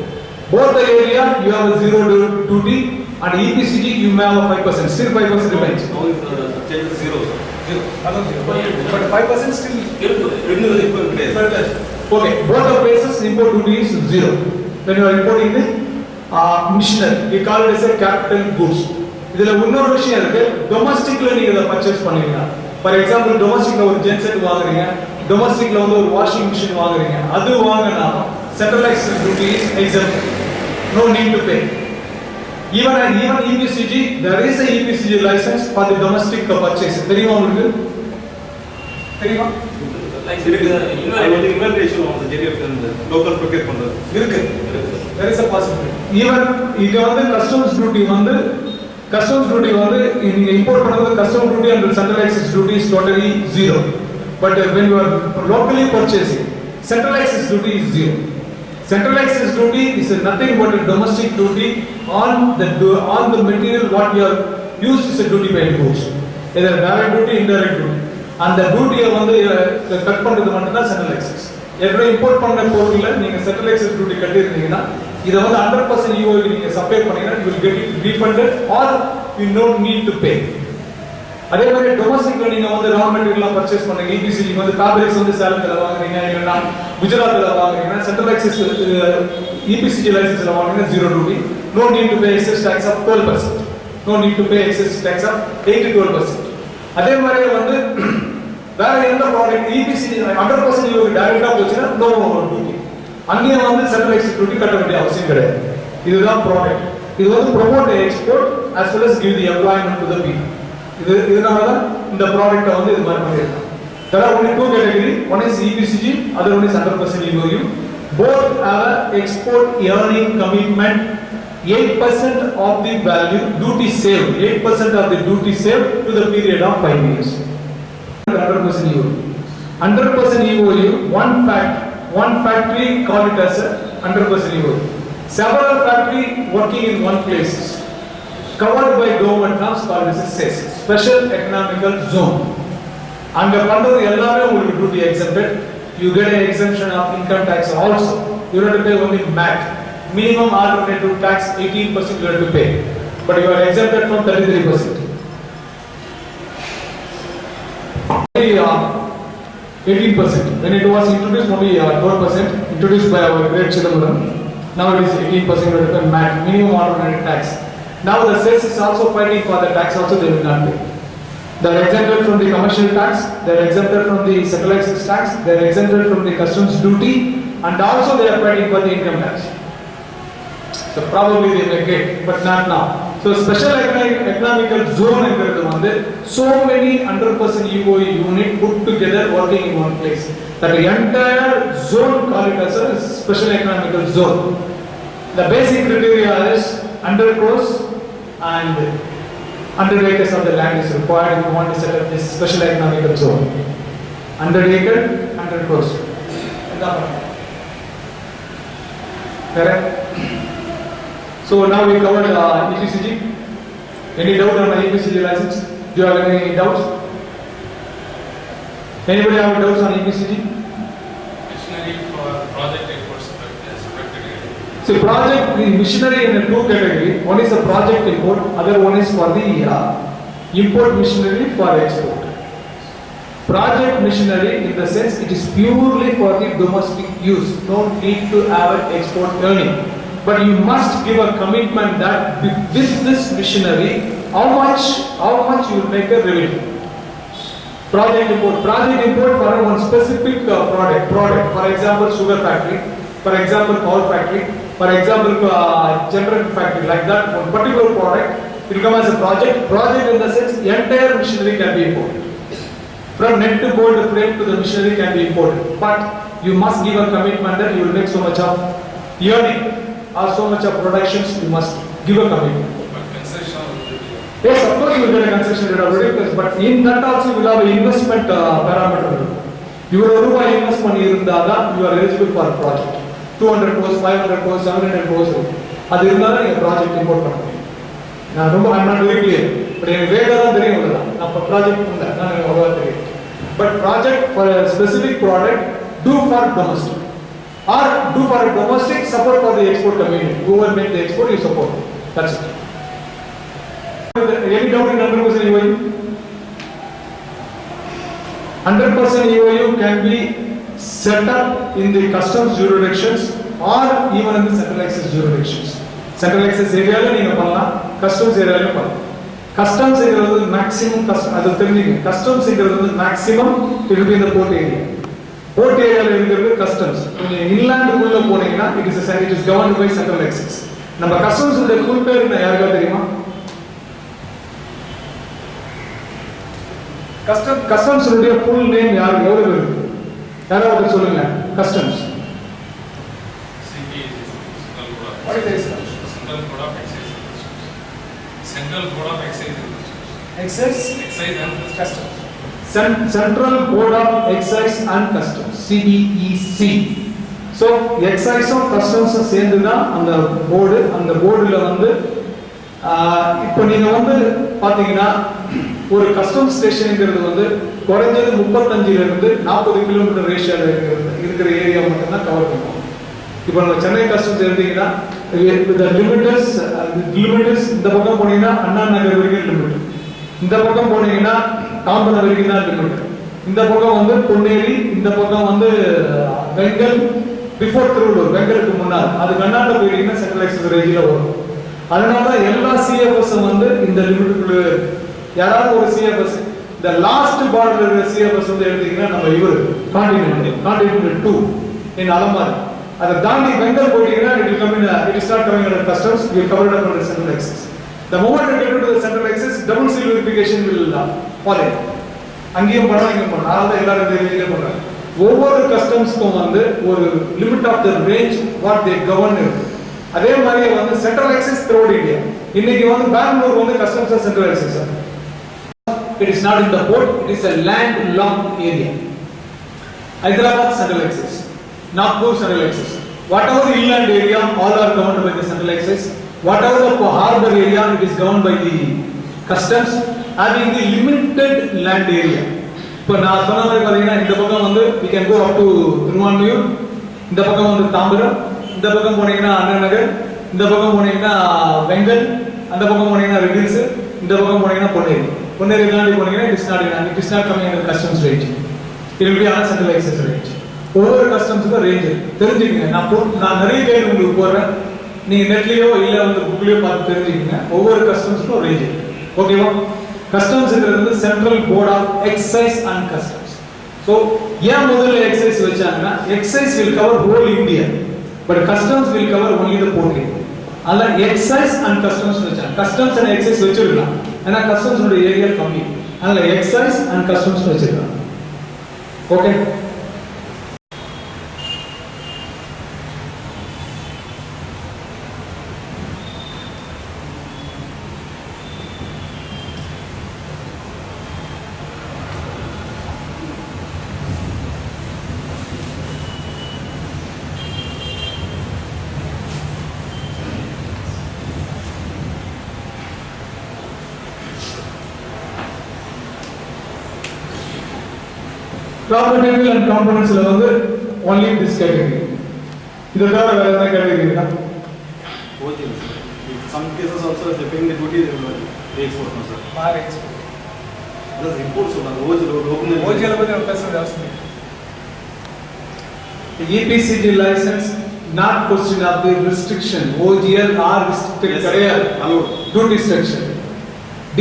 Both the area you have a zero duty, and EPCG you may have a 5%. Still 5% remains. Now it's zero. But 5% still. Okay. Both the places import duty is zero. When you are importing the machinery, we call it as a capital goods. இதுல இன்னொரு விஷயம் இருக்கு. டொமஸ்டிக்ல நீங்க இத purchase பண்ணீங்க. For example, டொமஸ்டிக்ல ஒரு genset வாங்குறீங்க, டொமஸ்டிக்ல வந்து ஒரு வாஷிங் மிஷின் வாங்குறீங்க. அது வாங்குனா centralized duty is exempt. No need to pay. Even EPCG, there is a EPCG license for the domestic purchase. தெரியுமா உங்களுக்கு? தெரியுமா? Inventation of the JDF and the local procure பண்றது இருக்கு. There is a possibility. Even இங்க வந்து customs duty வந்து நீங்க import பண்றது customs duty and centralized duty is totally zero. But when you are locally purchasing, centralized duty is zero. Centralized duty is nothing but a domestic duty on the material what you have used is a duty paid goods. Either direct duty, indirect duty. And the duty வந்து cut பண்றது மட்டும் தான் centralized. every import பண்ண பொருள்ல நீங்க centralized duty கட்டி இருந்தீங்கன்னா இத வந்து 100% EOI நீங்க சப்ளை பண்ணீங்கன்னா you will get it refunded or you don't need to pay. அதே மாதிரி டொமஸ்டிக்ல நீங்க வந்து ரா மெட்டீரியல்லாம் பர்ச்சேஸ் பண்ணீங்க, EPCG வந்து ஃபேப்ரிக்ஸ் வந்து சேலத்துல வாங்குறீங்க இல்லனா குஜராத்ல வாங்குறீங்கன்னா சென்ட்ரலைஸ்ட் EPCG லைசென்ஸ்ல வாங்குறீங்கன்னா zero duty, no need to pay excess tax of 12%, no need to pay excess tax of 8 to 12%. அதே மாதிரி வந்து வேற எந்த ப்ராடக்ட் EPCG 100% உங்களுக்கு டைரக்டா போச்சுன்னா no duty, அங்கே வந்து சென்ட்ரலைஸ்ட் duty கட்ட வேண்டிய அவசியம் கிடையாது. இதுதான் ப்ராடக்ட். இது வந்து promote export as well as give the employment to the people. இதனால தான் இந்த ப்ராடக்ட்டை வந்து இது மாதிரி பண்ணிருக்காங்க. There are only two category, one is EPCG, other one is 100% EOU. Both have export earning commitment. 8% of the value duty saved, 8% of the duty saved to the period of 5 years. 100% EOU. 100% EOU, one factory call it as a 100% EOU. Several factory working in one place, covered by government norms called as SEZ, Special Economical Zone. அங்க பண்றது எல்லாமே உங்களுக்கு duty exempted. You get an exemption of income tax also. You don't have to pay only MAT. minimum alternative tax 18% you have to pay, but you are exempted from 33%. 18%. When it was introduced, only 12%, introduced by our great Chidambaram. Now it is 18% minimum alternative tax. Now the cess is also fighting for the tax, also they will not pay. They are exempted from the commercial tax, they are exempted from the central excise tax, they are exempted from the customs duty, and also they are fighting for the income tax. So probably they may get, but not now. So special economical zone engiradhu vandu so many 100% EOE unit put together working in one place. That entire zone called it as a special economical zone. The basic criteria is 100 crores and 100 acres of the land is required if you want to set up this special economical zone. 100 acre, 100 crores. Correct? So now we covered EPCG. Any doubt on my EPCG license? Do you have any doubts? Anybody have doubts on EPCG? Machinery for project imports separate. So project, the machinery in a two category. One is the project import, other one is for the import machinery for export. Project machinery in the sense it is purely for the domestic use. No need to have an export earning. But you must give a commitment that with this machinery, how much you will make a revenue. Project import for one specific product. For example, sugar factory. For example, coal factory. For example, generator factory. Like that, one particular product will come as a project. Project in the sense, entire machinery can be imported. From net to board frame to the machinery can be imported. But you must give a commitment that you will make so much of earning. Or so much of productions, you must give a commitment. But concession will be Yes, of course you will get a concession rate of ridiculous, but in that also you will have an investment parameter. You will have invest money in the you are eligible for a project. 200 crores, 500 crores, 700 crores. That is not a project import company. Now, I am not very clear, but in a project, but project for a specific product, do for domestic. Or do for a domestic, support for the export community. Whoever make the export, you support. That's it. Any doubt in 100% EOU? 100% EOU can be set up in the customs jurisdictions or even in the central access jurisdictions. Central access area, customs area. Customs is the maximum, customs is the maximum, it will be in the port area. Port area customs. Inland it is governed by central access. Number customs is the full pair in the area. Customs will be a full name. Customs. What is this? Central Board of Excise. Excise and Customs. Central Board of Excise and Customs, CBEC. So excise and customs சேர்ந்துதா அந்த போர்டுல வந்து இப்போ நீங்க வந்து பாத்தீங்கன்னா ஒரு customs ஸ்டேஷன்ங்கிறது வந்து குறைஞ்சது 35 ல இருந்து 40 கிலோமீட்டர் ரேஷியோல இருக்கிற ஏரியா மட்டும் தான் கவர் பண்ணுவோம். இப்போ நம்ம சென்னை கஸ்டம்ஸ் எடுத்தீங்கன்னா லிமிட்டஸ் இந்த பக்கம் போனீங்கன்னா அண்ணா நகர் வரைக்கும் லிமிட், இந்த பக்கம் போனீங்கன்னா தாம்பரம் வரைக்கும் தான் லிமிட், இந்த பக்கம் வந்து பொன்னேரி, இந்த பக்கம் வந்து வெங்கல் பிஃபோர் திருவள்ளூர், வெங்கலுக்கு முன்னால் அது கர்நாடகா போயிட்டீங்கன்னா சென்ட்ரல் எக்ஸஸ் ரேஞ்சில் வரும். அதனால எல்லா சிஎஃப்எஸ் வந்து இந்த லிமிட்டுக்குள்ள யாராவது ஒரு சிஎஃப்எஸ் இந்த லாஸ்ட் பார்டர்ல இருக்கிற சிஎஃப்எஸ் வந்து எடுத்தீங்கன்னா நம்ம இவர் கான்டினென்டல் 2 இன் அலமாரி அதை தாண்டி வெங்கல் போயிட்டீங்கன்னா it is not coming under customs, we cover it up under central access. The moment you get to the central access, double seal verification will follow. அங்கேயும் பண்ணலாம் இங்கேயும் பண்ணலாம், அதாவது எல்லாரும் தெரிஞ்சுட்டே பண்றாங்க. ஒவ்வொரு கஸ்டம்ஸ்க்கும் வந்து ஒரு limit of the range what they govern இருக்கு. அதே மாதிரி வந்து சென்ட்ரல் ஆக்சஸ் த்ரூஅவுட் இந்தியா. இன்னைக்கு வந்து பெங்களூர் வந்து customs central access. It is not in the port, it is a land-locked area. Hyderabad central access, Nagpur central access. Whatever the inland area, all are governed by the central access. Whatever the harbour area, it is governed by the customs. Having the limited land area. இப்போ நான் சொன்ன மாதிரி பார்த்தீங்கன்னா இந்த பக்கம் வந்து we can go up to Thiruvanmiyur, இந்த பக்கம் வந்து தாம்பரம், இந்த பக்கம் போனீங்கன்னா அண்ணா நகர், இந்த பக்கம் போனீங்கன்னா வெங்கல், அந்த பக்கம் போனீங்கன்னா ரெடில்ஸ், இந்த பக்கம் போனீங்கன்னா பொன்னேரி. பொன்னேரி தாண்டி போனீங்கன்னா it is not coming under customs range. It will be on central exercise range. ஒவ்வொரு கஸ்டம்ஸுக்கும் ரேஞ்ச் தெரிஞ்சுக்கங்க. நான் நிறைய கைடு உங்களுக்கு போடுறேன், நீங்க நெட்லயோ இல்ல வந்து புக்லயோ பார்த்து தெரிஞ்சுக்கங்க. ஒவ்வொரு கஸ்டம்ஸ்க்கும் ரேஞ்ச் இருக்கு. ஓகேவா? கஸ்டம்ஸ்ங்கிறது வந்து central board of excise and customs. So ஏன் முதல்ல எக்ஸைஸ் வச்சாங்கன்னா excise will cover whole India, but customs will cover only the port area. அதனால எக்ஸைஸ் அண்ட் கஸ்டம்ஸ் வச்சாங்க. கஸ்டம்ஸ் அண்ட் எக்ஸைஸ் வச்சிருக்கலாம், ஏன்னா கஸ்டம்ஸ் ஏரியா கம்மி, அதனால எக்ஸைஸ் அண்ட் கஸ்டம்ஸ் வச்சிருக்காங்க. Okay. Raw material and components வந்து only this category. இது தவிர வேற என்ன category இருக்கா? OGL. In some cases also they paying the duty they export no sir. Bar export. That's import so na OGL local. OGL பத்தி நம்ம பேச வேண்டியது. The EPCG license not question of the restriction. OGL are restricted கிடையாது. Allowed. Duty structure.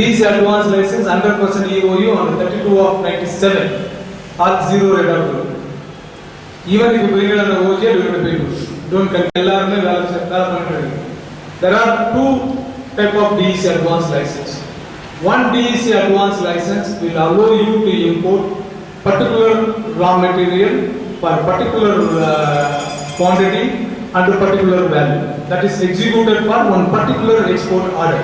DC advance license 100% EOU on 32 of 97. Or zero rate of growth. Even if you bring it under OGL, you will pay duty. Don't control. There are two type of DEC advance license. One DEC advance license will allow you to import particular raw material for particular quantity and particular value. That is executed for one particular export order.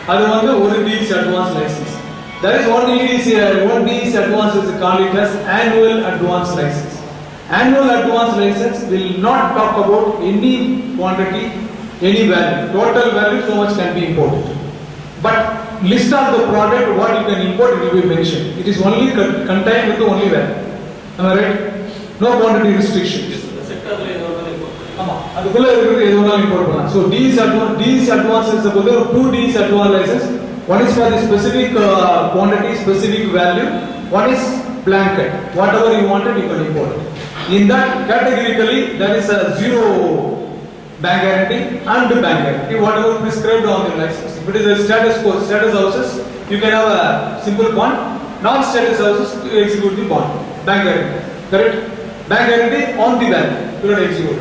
That is one DEC advance license. There is one DEC advance is called it as annual advance license. Annual advance license will not talk about any quantity, any value. Total value so much can be imported. But list of the product what you can import it will be mentioned. It is only contained with the only value. Am I right? No quantity restriction. செக்டர்ல ஏதாவது இப்போ ஆமா அதுக்குள்ள இருக்குது எது வேணாலும் import பண்ணலாம். So DEC advance is about two DEC advance license. One is for the specific quantity, specific value. One is blanket. Whatever you wanted, you can import. In that categorically, there is a zero bank guarantee and bank guarantee. Whatever prescribed on the license. If it is a status houses, you can have a simple bond. Non-status houses, you execute the bond. Bank guarantee. Correct? Bank guarantee on the value. You don't execute.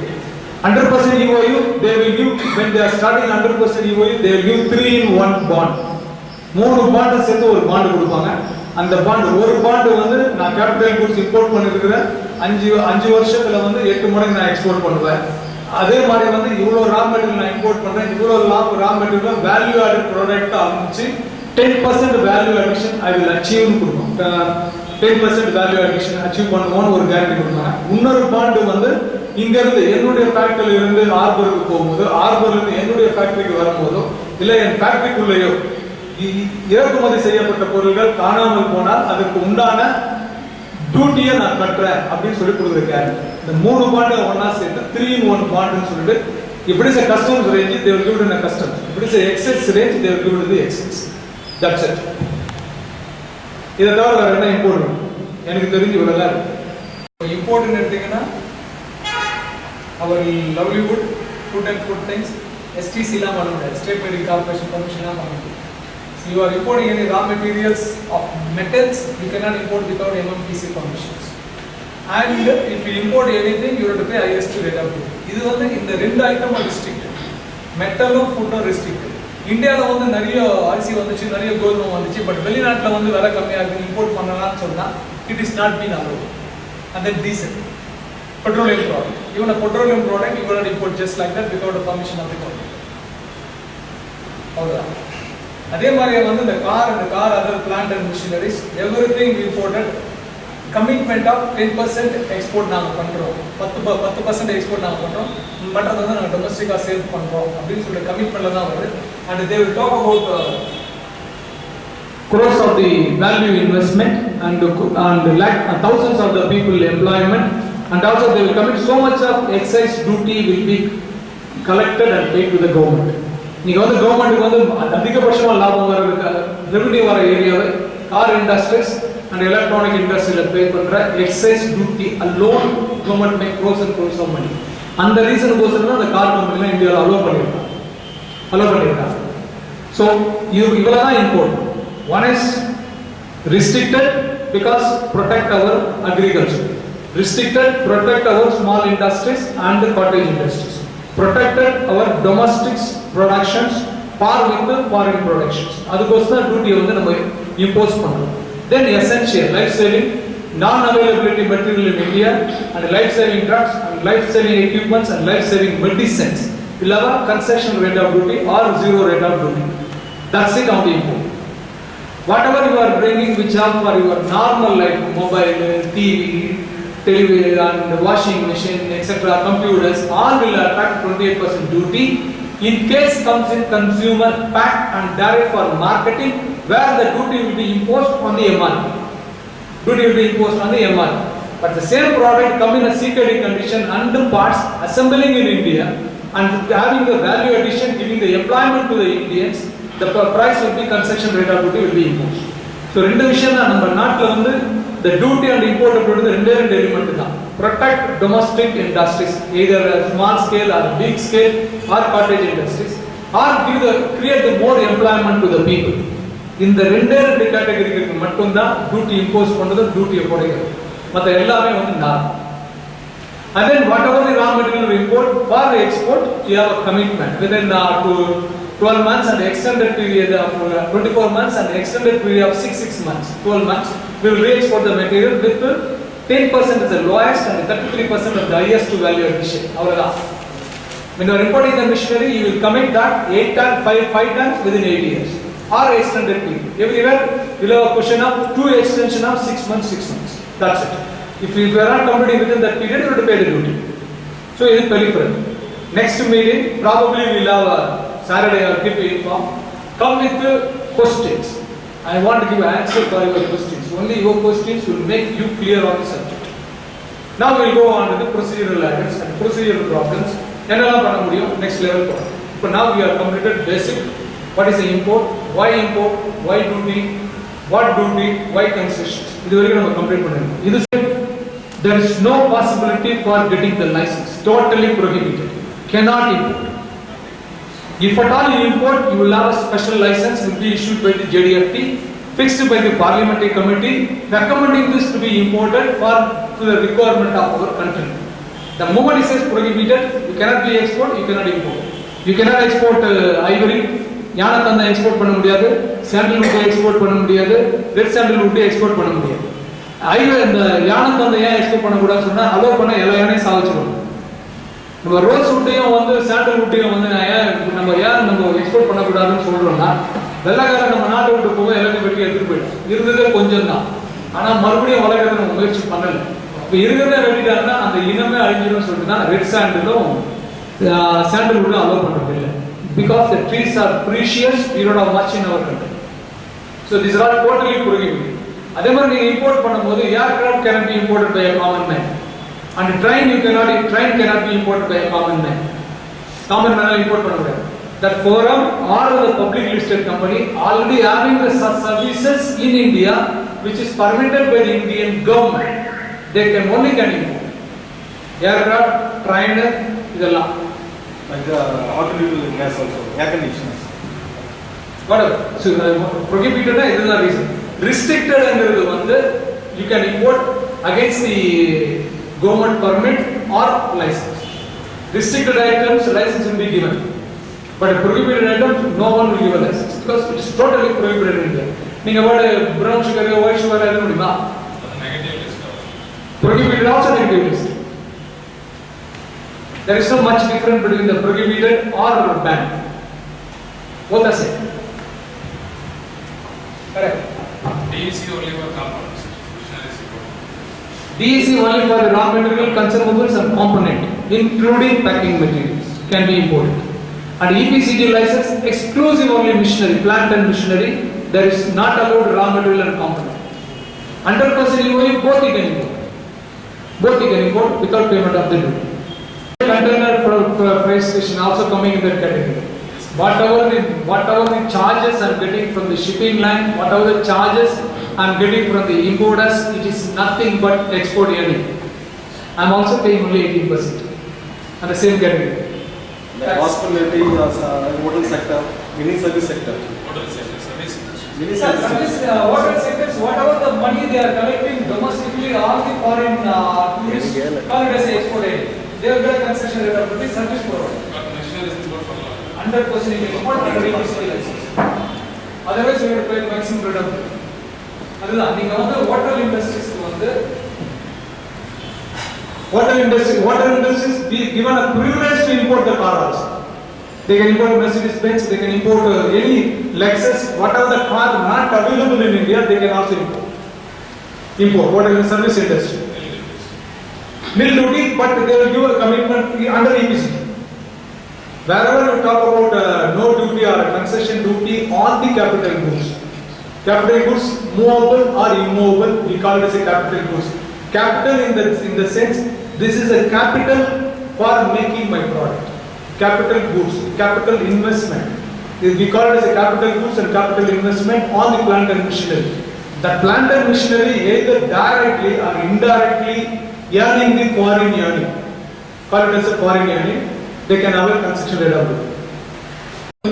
100% EOU, they will give, when they are starting 100% EOU, they will give 3-in-1 bond. மூணு bond சேர்த்து ஒரு bond கொடுப்பாங்க. அந்த bond ஒரு bond வந்து நான் capital goods import பண்ணிருக்கிறேன் 5 வருஷத்துல வந்து 8 மடங்கு நான் எக்ஸ்போர்ட் பண்ணுவேன். அதே மாதிரி வந்து இவ்வளோ ரா மெட்டீரியல் நான் இம்போர்ட் பண்றேன், இவ்வளோ raw material value added product ஆரம்பிச்சு 10% வேல்யூ அடிஷன் ஐ வில் அச்சீவ்னு கொடுப்போம். 10% வேல்யூ அடிஷன் அச்சீவ் பண்ணுவோம்னு ஒரு கேரண்டி கொடுப்பாங்க. இன்னொரு பாண்ட் வந்து இங்க இருந்து என்னுடைய ஃபேக்டரியில இருந்து ஆர்பருக்கு போகும்போது, ஆர்பர்ல இருந்து என்னுடைய ஃபேக்டரிக்கு வரும்போதோ இல்ல என் ஃபேக்டரிக்குள்ளேயோ இறக்குமதி செய்யப்பட்ட பொருட்கள் காணாமல் போனால் அதற்கு உண்டான டியூட்டியை நான் கட்டுறேன் அப்படின்னு சொல்லி கொடுத்துருக்காரு. இந்த மூணு பாண்டு ஒன்னா சேர்த்து 3-in-1 பாண்டுன்னு சொல்லிட்டு if it is a customs range they will give it in a customs, if it is a excess range they will give it in the excess. That's it. இதை தவிர வேற என்ன இம்போர்ட் எனக்கு தெரிஞ்சு இவ்வளவுதான் இருக்கு. இம்போர்ட் எடுத்தீங்கன்னா அவர் லவ்லிவுட் food and food things STC பண்ண முடியாது, ஸ்டேட் மெடிக்கல் கார்பரேஷன் பர்மிஷன் பண்ண முடியாது. So you are importing any raw materials of metals, you cannot import without MMTC permissions. And if you import anything, you have to pay highest rate of duty. இது வந்து இந்த ரெண்டு item restricted, மெட்டலும் ஃபுட்டும் restricted. இந்தியாவில் வந்து நிறைய அரிசி வந்துச்சு, நிறைய கோதுமை வந்துச்சு, பட் வெளிநாட்டில் வந்து விலை கம்மியாக இருக்குது இம்போர்ட் பண்ணலாம்னு சொன்னால் it is not been allot. And then diesel, petroleum product, even a petroleum product you cannot import just like that without the permission of the government. அவ்வளோதான். அதே மாதிரி வந்து இந்த car other plant and machineries everything imported. Commitment of 10% export நாங்கள் பண்ணுறோம், 10% export நாங்கள் பண்ணுறோம், மற்றது வந்து நாங்கள் டொமஸ்டிக்காக சேல் பண்ணுறோம் அப்படின்னு சொல்லிட்டு கமிட்மெண்ட்டில் தான் வருது. And they will talk about crores of the value investment and lakh thousands of the people employment, and also they will commit so much of excise duty will be collected and paid to the government. நீங்க வந்து கவர்மெண்ட்டுக்கு வந்து அதிகபட்சமா லாபம் வர revenue வர ஏரியாவை car industries and electronic இண்டஸ்ட்ரியில பே பண்ற excise duty alone government make crores and crores of money. அந்த ரீசன் கோசம் அந்த கார் கம்பெனிலாம் இந்தியாவில் அலோவ் பண்ணிருக்காங்க. ஸோ இவ்வளவுதான் import. One is restricted because protect our agriculture, restricted protect our small industries and the cottage industries, protected our domestic productions par with the foreign productions. அதுக்கோசம் duty வந்து நம்ம impose பண்றோம். Then essential life saving non availability material in India and life saving drugs and life saving equipments and life saving medicines will have a concession rate of duty or zero rate of duty. That's it on the import. Whatever you are bringing which are for your normal life, mobile, TV, television and washing machine, etc., computers, all will attract 28% duty. In case comes in consumer pack and direct for marketing, where the duty will be imposed on the MRP. Duty will be imposed on the MRP. But the same product come in a CKD condition and parts assembling in India and having the value addition, giving the employment to the Indians, the price will be concession rate of duty will be imposed. So ரெண்டு விஷயம் தான் நம்ம நாட்டுல வந்து the duty and import duty ரெண்டு element தான். Protect domestic industries, either small scale or big scale or cottage industries, or create the more employment to the people. இந்த ரெண்டு கேட்டகரிக்கு மட்டும் தான் டியூட்டி இம்போஸ் பண்றது, டியூட்டியை போடுறது. மற்ற எல்லாமே வந்து நான். And then whatever the raw material we import for export, you have a commitment within 12 months and extended period of 24 months and extended period of 6 months, 12 months, we will re-export the material with 10% is the lowest and 33% of the highest value addition. When you are importing the machinery, you will commit that 5 times within 8 years or extended period. Everywhere you will have a question of 2 extension of 6 months, 6 months. That's it. If you are not completing within that period, you have to pay the duty. So it is peripheral. Next meeting, probably we will have a Saturday or keep you informed. Come with the questions. I want to give an answer for your questions. Only your questions will make you clear on the subject. Now we will go on to the procedural items and procedural problems. என்னெல்லாம் பண்ண முடியும் next level போறோம். இப்போ now we have completed basic. What is the import? Why import? Why duty? What duty? Why concessions? இது வரைக்கும் நம்ம complete பண்ணிருக்கோம். இது there is no possibility for getting the license. Totally prohibited. Cannot import. If at all you import, you will have a special license will be issued by the JDFT, fixed by the parliamentary committee, recommending this to be imported to the requirement of our country. The moment it says prohibited, you cannot be export, you cannot import. You cannot export ivory, யானத்தந்தை export பண்ண முடியாது, sandalwood export பண்ண முடியாது, red sandalwood export பண்ண முடியாது. இந்த யானத்தந்தை ஏன் export பண்ணக்கூடாதுன்னு சொன்னா அலோவ் பண்ண எல்லா யானையும் சாவச்சிடும். நம்ம ரோஸ் வுட்டையும் வந்து சாண்டல் வுட்டையும் வந்து நம்ம எக்ஸ்போர்ட் பண்ணக்கூடாதுன்னு சொல்றோம்னா வெள்ளக்காரன் நம்ம நாட்டை விட்டு போக எல்லாத்தையும் வெட்டி எடுத்துட்டு போயிடும். இருந்ததே கொஞ்சம் தான், ஆனா மறுபடியும் வளர்க்கறத நம்ம முயற்சி பண்ணல. இப்போ இருக்கிறத வெட்டிட்டாங்கன்னா அந்த இனமே அழிஞ்சிடும் சொல்லிட்டு தான் ரெட் சாண்டலும் சாண்டல் வுட்டும் அலோவ் பண்றது இல்லை. Because the trees are precious, we don't have much in our country. So these are all totally prohibited. அதே மாதிரி நீங்க இம்போர்ட் பண்ணும்போது aircraft cannot be imported by a common man. And train cannot be imported by a common man. Common man import பண்ண முடியாது. That forum or the public listed company already having the services in India which is permitted by the Indian government, they can only import aircraft, train, இதெல்லாம். Like the alternative gas also, air conditioners. Whatever. So prohibited is the reason. Restricted engiradhu வந்து you can import against the government permit or license. Restricted items license will be given, but prohibited items no one will give a license because it is totally prohibited in India. நீங்க brown sugar, white sugar எல்லாம் முடியுமா? Negative list. Prohibited also negative list. There is no much difference between the prohibited or banned. Both are same. Correct. DEC only for components. DEC only for the raw material, consumables and component, including packing materials, can be imported. And EPCG license exclusive only machinery, plant and machinery. There is not allowed raw material and component. 100% only both you can import. Both you can import without payment of the duty. container freight station also coming in that category. Whatever the charges I'm getting from the shipping line, whatever the charges I'm getting from the importers, it is nothing but export earning. I'm also paying only 18% and the same category. The hospitality, hotel sector, mini service sector. Hotel sector, service Mini Sir, service service, sector. hotel sectors, whatever the money they are collecting domestically, all the foreign tourists, call it as export aid. They will get concession rate of rupees service provider. machineries import for law. 100% you can import under EPC license. Otherwise, you have to pay maximum rate of. அதுதான் நீங்க வந்து hotel industries வந்து hotel industries be given a privilege to import the car also. They can import Mercedes-Benz, they can import any Lexus, whatever the car not available in India, they can also import. What is the service industry? Nil duty, but they will give a commitment under EPC. Wherever you talk about no duty or concession duty on the capital goods. Capital goods, movable or immovable, we call it as a capital goods. Capital in the sense, this is a capital for making my product. Capital goods, capital investment. We call it as a capital goods and capital investment on the plant and machinery. The plant and machinery either directly or indirectly earning the foreign earning. Call it as a foreign earning. They can have a concession rate of it.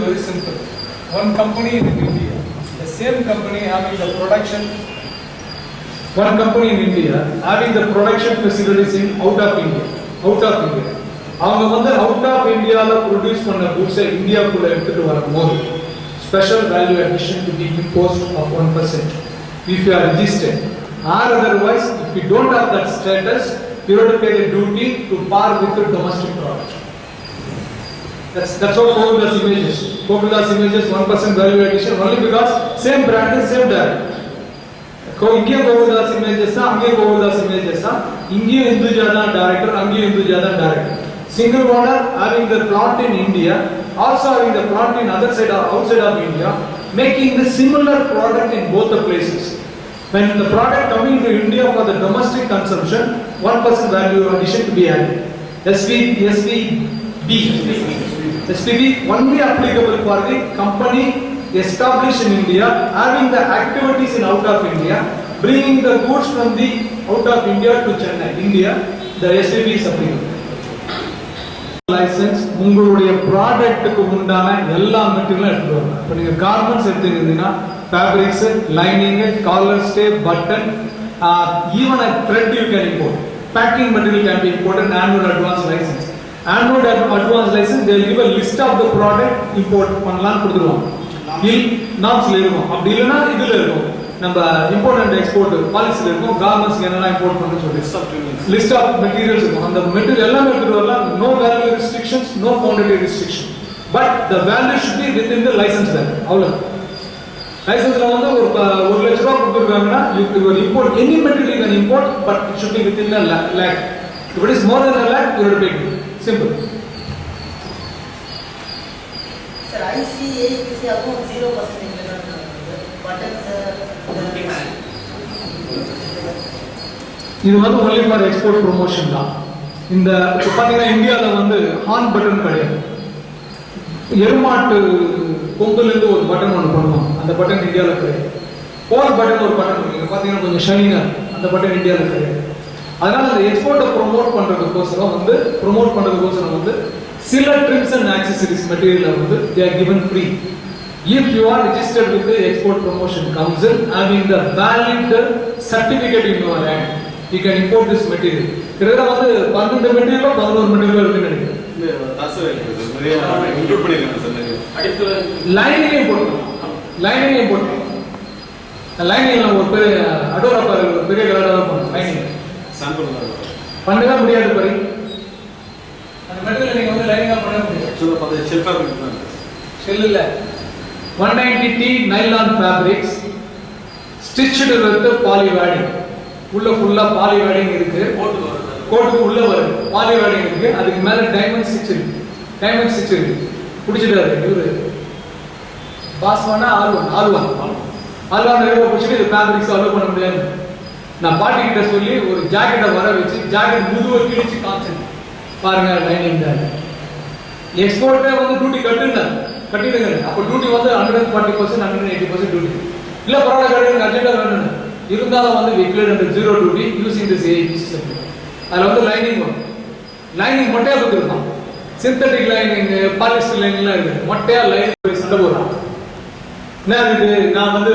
Very simple. One company in India, the same company having the production. One company in India having the production facilities in out of India. அவங்க வந்து out of இந்தியால produce பண்ண கூட்ஸை இந்தியாக்குள்ள எடுத்துட்டு வரும்போது special value addition to be imposed of 1% if you are registered, or otherwise if you don't have that status you have to pay the duty to par with the domestic product. That's what Gokuldas images 1% value addition only because same brand is same direct. இங்கே Gokuldas images அங்கே Gokuldas images இங்கே இந்துஜா தான் director அங்கே இந்துஜா தான் director. Single owner having the plant in India, also having the plant in other side or outside of India, making the similar product in both the places. When the product coming to India for the domestic consumption, 1% value addition to be added. SPB only applicable for the company established in India, having the activities in out of India, bringing the goods from the out of India to Chennai, India. The SPB is applicable. Licence உங்களுடைய ப்ராடக்ட்டுக்கு உண்டான எல்லா மெட்டீரியலும் எடுத்துட்டு வரலாம். இப்போ நீங்கள் garments எடுத்துக்கிட்டீங்கன்னா fabrics, lining, collar stay, button, even a thread you can import. Packing material can be imported annual advance licence. Annual advance licence they will give a list of the product import பண்ணலாம்னு கொடுத்துருவாங்க. நாம்ஸ்ல இருக்கும். அப்படி இல்லைன்னா இதுல இருக்கும். நம்ம import and export பாலிசில இருக்கும். Garments என்னெல்லாம் இம்போர்ட் பண்ணணும்னு சொல்லி லிஸ்ட் ஆஃப் மெட்டீரியல்ஸ் இருக்கும். அந்த மெட்டீரியல் எல்லாமே எடுத்துட்டு வரலாம். No value restrictions, no quantity restriction. But the value should be within the licence value. அவ்வளவு. லைசன்ஸ்ல வந்து ஒரு 1 லட்சம் ரூபாய் கொடுத்துருக்காங்கன்னா you import any material you can import, but it should be within a lakh. If it is more than a lakh, you have to pay. Simple. Sir, ICAPC account 0% implement button sir. இது வந்து only for export promotion தான். இந்த இப்போ பார்த்தீங்கன்னா இந்தியாவில் வந்து horn button கிடையாது. எருமாட்டு கொம்புலேருந்து ஒரு பட்டன் ஒன்று பண்ணுவாங்க. அந்த பட்டன் இந்தியாவில் கிடையாது. போல் பட்டன் ஒரு பட்டன் இருக்கு. பார்த்தீங்கன்னா கொஞ்சம் ஷைனிங்காக அந்த பட்டன் இந்தியாவில் கிடையாது. அதனால அந்த எக்ஸ்போர்ட்டை ப்ரொமோட் பண்ணுறதுக்கோசரம் வந்து சில ட்ரிம்ஸ் அண்ட் ஆக்சசரிஸ் மெட்டீரியலை வந்து they are given free. If you are registered with the Export Promotion Council having the valid certificate in your hand, you can import this material. கிட்டத்தட்ட வந்து 12 மெட்டீரியலோ 11 மெட்டீரியலோ இருக்குன்னு நினைக்கிறேன். நிறைய இன்க்ளூட் பண்ணிருக்காங்க சார். லைனிங்கையும் போட்டுக்கலாம். லைனிங்ல ஒரு பெரிய அடோரா ஒரு பெரிய கலராக பண்ணும். லைனிங் சாம்பிள் பண்ணவே முடியாது பாரு. அந்த மெட்டீரியல் நீங்க வந்து லைனிங்கா பண்ண முடியாது. சொல்ல பார்த்தா ஷெல் ஃபேப்ரிக் தான். ஷெல் இல்ல. 190T nylon fabrics stitched with polywadding. உள்ள ஃபுல்லா பாலிவேடிங் இருக்கு. கோட்டுக்கு உள்ள வருது. பாலிவேடிங் இருக்கு. அதுக்கு மேல டைமண்ட் ஸ்டிட்ச் இருக்கு. புடிச்சிட்டாரு இவரு. பாஸ்வானா ஆல்வான் ரேவோ புடிச்சிட்டு இது ஃபேப்ரிக்ஸ் அலோ பண்ண முடியாது. நான் பாட்டி கிட்ட சொல்லி ஒரு ஜாக்கெட்டை வர வச்சு ஜாக்கெட் முதுவை கிழிச்சு காமிச்சேன். பாருங்க லைனிங் தான். எக்ஸ்போர்ட்டே வந்து டியூட்டி கட்டிடுங்க. அப்போ டியூட்டி வந்து 140%, 180% டியூட்டி. இல்லை பரவாயில்ல கட்டுங்க, அர்ஜென்ட்டாக வேணும் இருந்தாலும் வந்து விக்லேட் and zero duty using this AIBC certificate. அதில் வந்து லைனிங் வரும். லைனிங் மொட்டையாக கொடுத்துருக்கான். சிந்தட்டிக் லைனிங், பாலிஸ்டர் லைனிங்லாம் இருக்குது. மொட்டையாக லைனிங் போய் சண்டை போடுறான். என்ன இருக்குது, நான் வந்து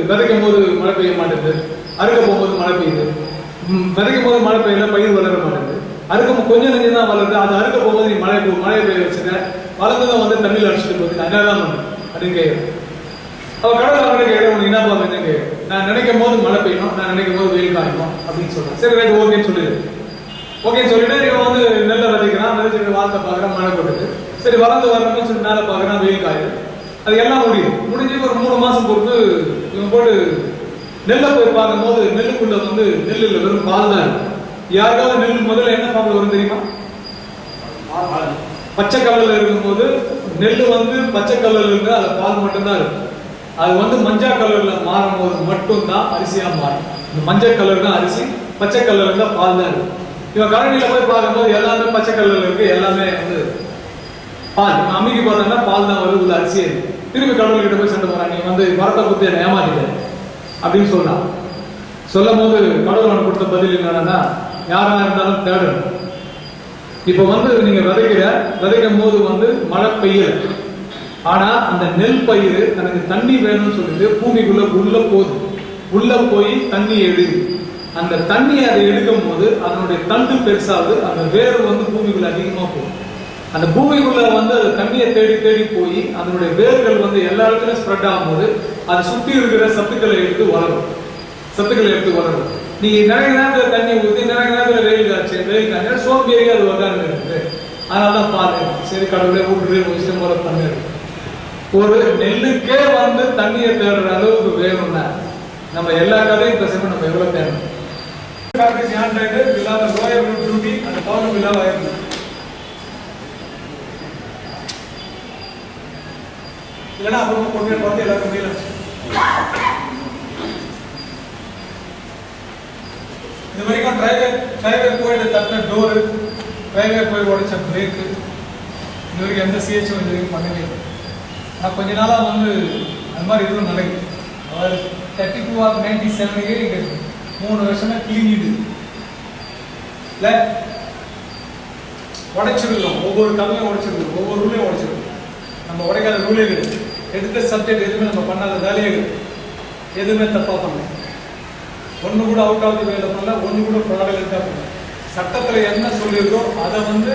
விதைக்கும் போது மழை பெய்ய மாட்டேங்குது, அறுக்க போகும்போது மழை பெய்யுது, விதைக்கும் போது மழை பெய்யல, பயிர் வளர மாட்டேங்குது, அறுக்க கொஞ்சம் நெஞ்சம் தான் வளருது, அது அறுக்க போகும்போது நீ மழை பெய்ய வச்சுக்க, வளர்ந்ததை வந்து தண்ணியில் அடிச்சுட்டு போகுது, நான் என்ன தான் பண்ணுறேன் அப்படின்னு கேட்குறேன். அவள் கடவுள் அவனை கேட்குறேன், உனக்கு என்ன பண்ணுறேன்னு கேட்குறேன். நான் நினைக்கும் போது மழை பெய்யணும், நான் நினைக்கும் போது வெயில் காயணும் அப்படின்னு சொல்கிறேன். சரி ரைட் ஓகேன்னு சொல்லிடு. ஓகேன்னு சொல்லிட்டு இவன் வந்து நெல்லை விதைக்கிறான், விதைச்சிட்டு வார்த்தை பார்க்குறான், மழை கொட்டுது. சரி வளர்ந்து வரணும்னு சொல்லி மேலே பார்க்குறான், வெயில் காயுது. அது எல்லாம் முடிஞ்சு ஒரு 3 மாசம் பொறுத்து இவன் போட்டு நெல்லை போய் பார்க்கும்போது நெல்லுக்குள்ள வந்து நெல்லில் வெறும் பால் தான் இருக்கு. யாருக்காவது நெல் முதல்ல என்ன பால் வரும் தெரியுமா? பச்சை கலர்ல இருக்கும்போது நெல் வந்து பச்சை கலர்ல இருந்து அதுல பால் மட்டும்தான் இருக்கும். அது வந்து மஞ்சள் கலர்ல மாறும் போது மட்டும்தான் அரிசியா மாறும். இந்த மஞ்சள் கலர் தான் அரிசி, பச்சை கலர்ல தான் பால் தான் இருக்கும். இவன் கரண்டியில போய் பார்க்கும்போது எல்லாமே பச்சை கலர்ல இருக்கு, எல்லாமே வந்து பால். அம்மிக்கு பார்த்தோம்னா பால் தான் வருது, உள்ள அரிசியே இருக்கு. திரும்பி கடவுள்கிட்ட போய் சண்டை போறான், நீ வந்து வரத்தை பத்தி என்ன ஏமாத்திட்ட அப்படின்னு சொல்லலாம். சொல்லும் போது கடவுள் அவனுக்கு கொடுத்த பதில் என்னன்னா, யாரா இருந்தாலும் தேடணும். இப்ப வந்து நீங்க விதைக்கும் போது வந்து மழை பெய்யல, ஆனா அந்த நெல் பயிர் எனக்கு தண்ணி வேணும்னு சொல்லிட்டு பூமிக்குள்ள உள்ள போய் தண்ணி எடுது. அந்த தண்ணியை அதை எடுக்கும் போது அதனுடைய தண்டு பெருசாகுது, அந்த வேறு வந்து பூமிக்குள்ள அதிகமா போகும். அந்த பூமிக்குள்ள வந்து அது தண்ணியை தேடி போய் அதனுடைய வேர்கள் வந்து எல்லா இடத்துலையும் ஸ்ப்ரெட் ஆகும்போது அது சுற்றி இருக்கிற சத்துக்களை எடுத்து வளரும். நீ நிறைய நேரத்தில் தண்ணி ஊற்றி நிறைய நேரத்தில் வெயில் காய்ச்சி சோம்பேறி அது உட்கார்ந்து இருக்குது. அதனால தான் பாரு, சரி கடவுளே விட்டுட்டு இஷ்டம் போல பண்ணுறது. ஒரு நெல்லுக்கே வந்து தண்ணியை தேடுற அளவுக்கு வேணும்னா நம்ம எல்லா கதையும் பேசணும். நம்ம எவ்வளோ தேடணும். அந்த பவுன் விழாவாக இருக்கு. இல்லைன்னா அப்புறமா பொண்ணு பார்த்து எல்லாருக்கும் மேல இது வரைக்கும் டிரைவர் போயிட்டு தட்டின டோரு, டிரைவர் போய் உடைச்ச பிரேக்கு, இது வரைக்கும் எந்த சிஹெச்சும் இது வரைக்கும் பண்ணவே இல்லை. ஆனால் கொஞ்ச நாளாக வந்து அது மாதிரி எதுவும் நடக்குது. அவர் 32 ஆஃப் 97 இங்கே 3 வருஷமா கிளீனிடு இல்லை, உடைச்சிருக்கோம். ஒவ்வொரு கதையும் உடைச்சிருக்கோம், ஒவ்வொரு ரூலையும் உடைச்சிருக்கோம். நம்ம உடைக்காத ரூலே கிடையாது. எடுத்த சப்ஜெக்ட் எதுவுமே நம்ம பண்ணாத வேலையே கிடையாது. எதுவுமே தப்பா பண்ணல, ஒன்று கூட அவுட் ஆஃப் வேலை பண்ணல, ஒன்று கூட ப்ராடக்டாக பண்ணல. சட்டத்தில் என்ன சொல்லியிருக்கோ அதை வந்து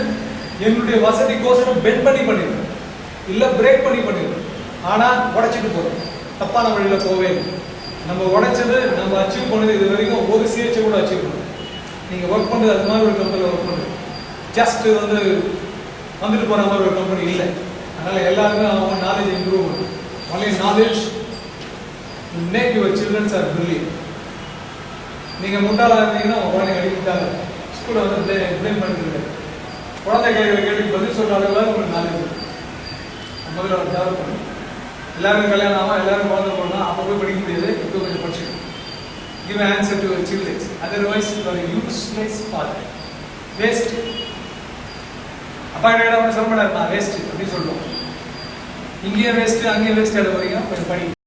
என்னுடைய வசதிக்கோசரம் பெண்ட் பண்ணி பண்ணிடுறோம், இல்லை பிரேக் பண்ணி பண்ணிடுறோம். ஆனால் உடைச்சிட்டு போகிறோம், தப்பான வழியில் போவே இல்லை. நம்ம உடைச்சது நம்ம அச்சீவ் பண்ணது இது வரைக்கும் ஒரு சிஹெச் கூட அச்சீவ் பண்ணணும். நீங்கள் ஒர்க் பண்ணுறது அது மாதிரி ஒரு கம்பெனியில் ஒர்க் பண்ணுறது, ஜஸ்ட் வந்து வந்துட்டு போகிற மாதிரி ஒரு கம்பெனி இல்லை. அதனால் எல்லாருமே அவங்க நாலேஜ் இம்ப்ரூவ் பண்ணும். Only knowledge make your childrens are brilliant. நீங்கள் முட்டாளாக இருந்தீங்கன்னா உங்கள் குழந்தைங்க அடிக்கிட்டாங்க ஸ்கூலில் வந்து ப்ளேம் பண்ணிட்டு குழந்தை கேள்விக்கு பதில் சொல்கிற அளவுக்கு உங்களுக்கு நாலேஜ் இருக்குது. முதல்ல ஒரு டெவலப் பண்ணி எல்லாருக்கும் கல்யாணம் ஆகும், எல்லாரும் குழந்தை போடணும். அப்போ போய் படிக்க முடியாது, இப்போ கொஞ்சம் படிச்சுக்கணும். Give answer to your childrens, otherwise you are useless father, waste. அப்பா கிட்ட சொல்ல மாட்டாரு, நான் வேஸ்ட் அப்படின்னு சொல்லுவோம். இங்கேயே வேஸ்ட் அங்கேயே வேஸ்ட் எடுக்க வரீங்க, கொஞ்சம் படி.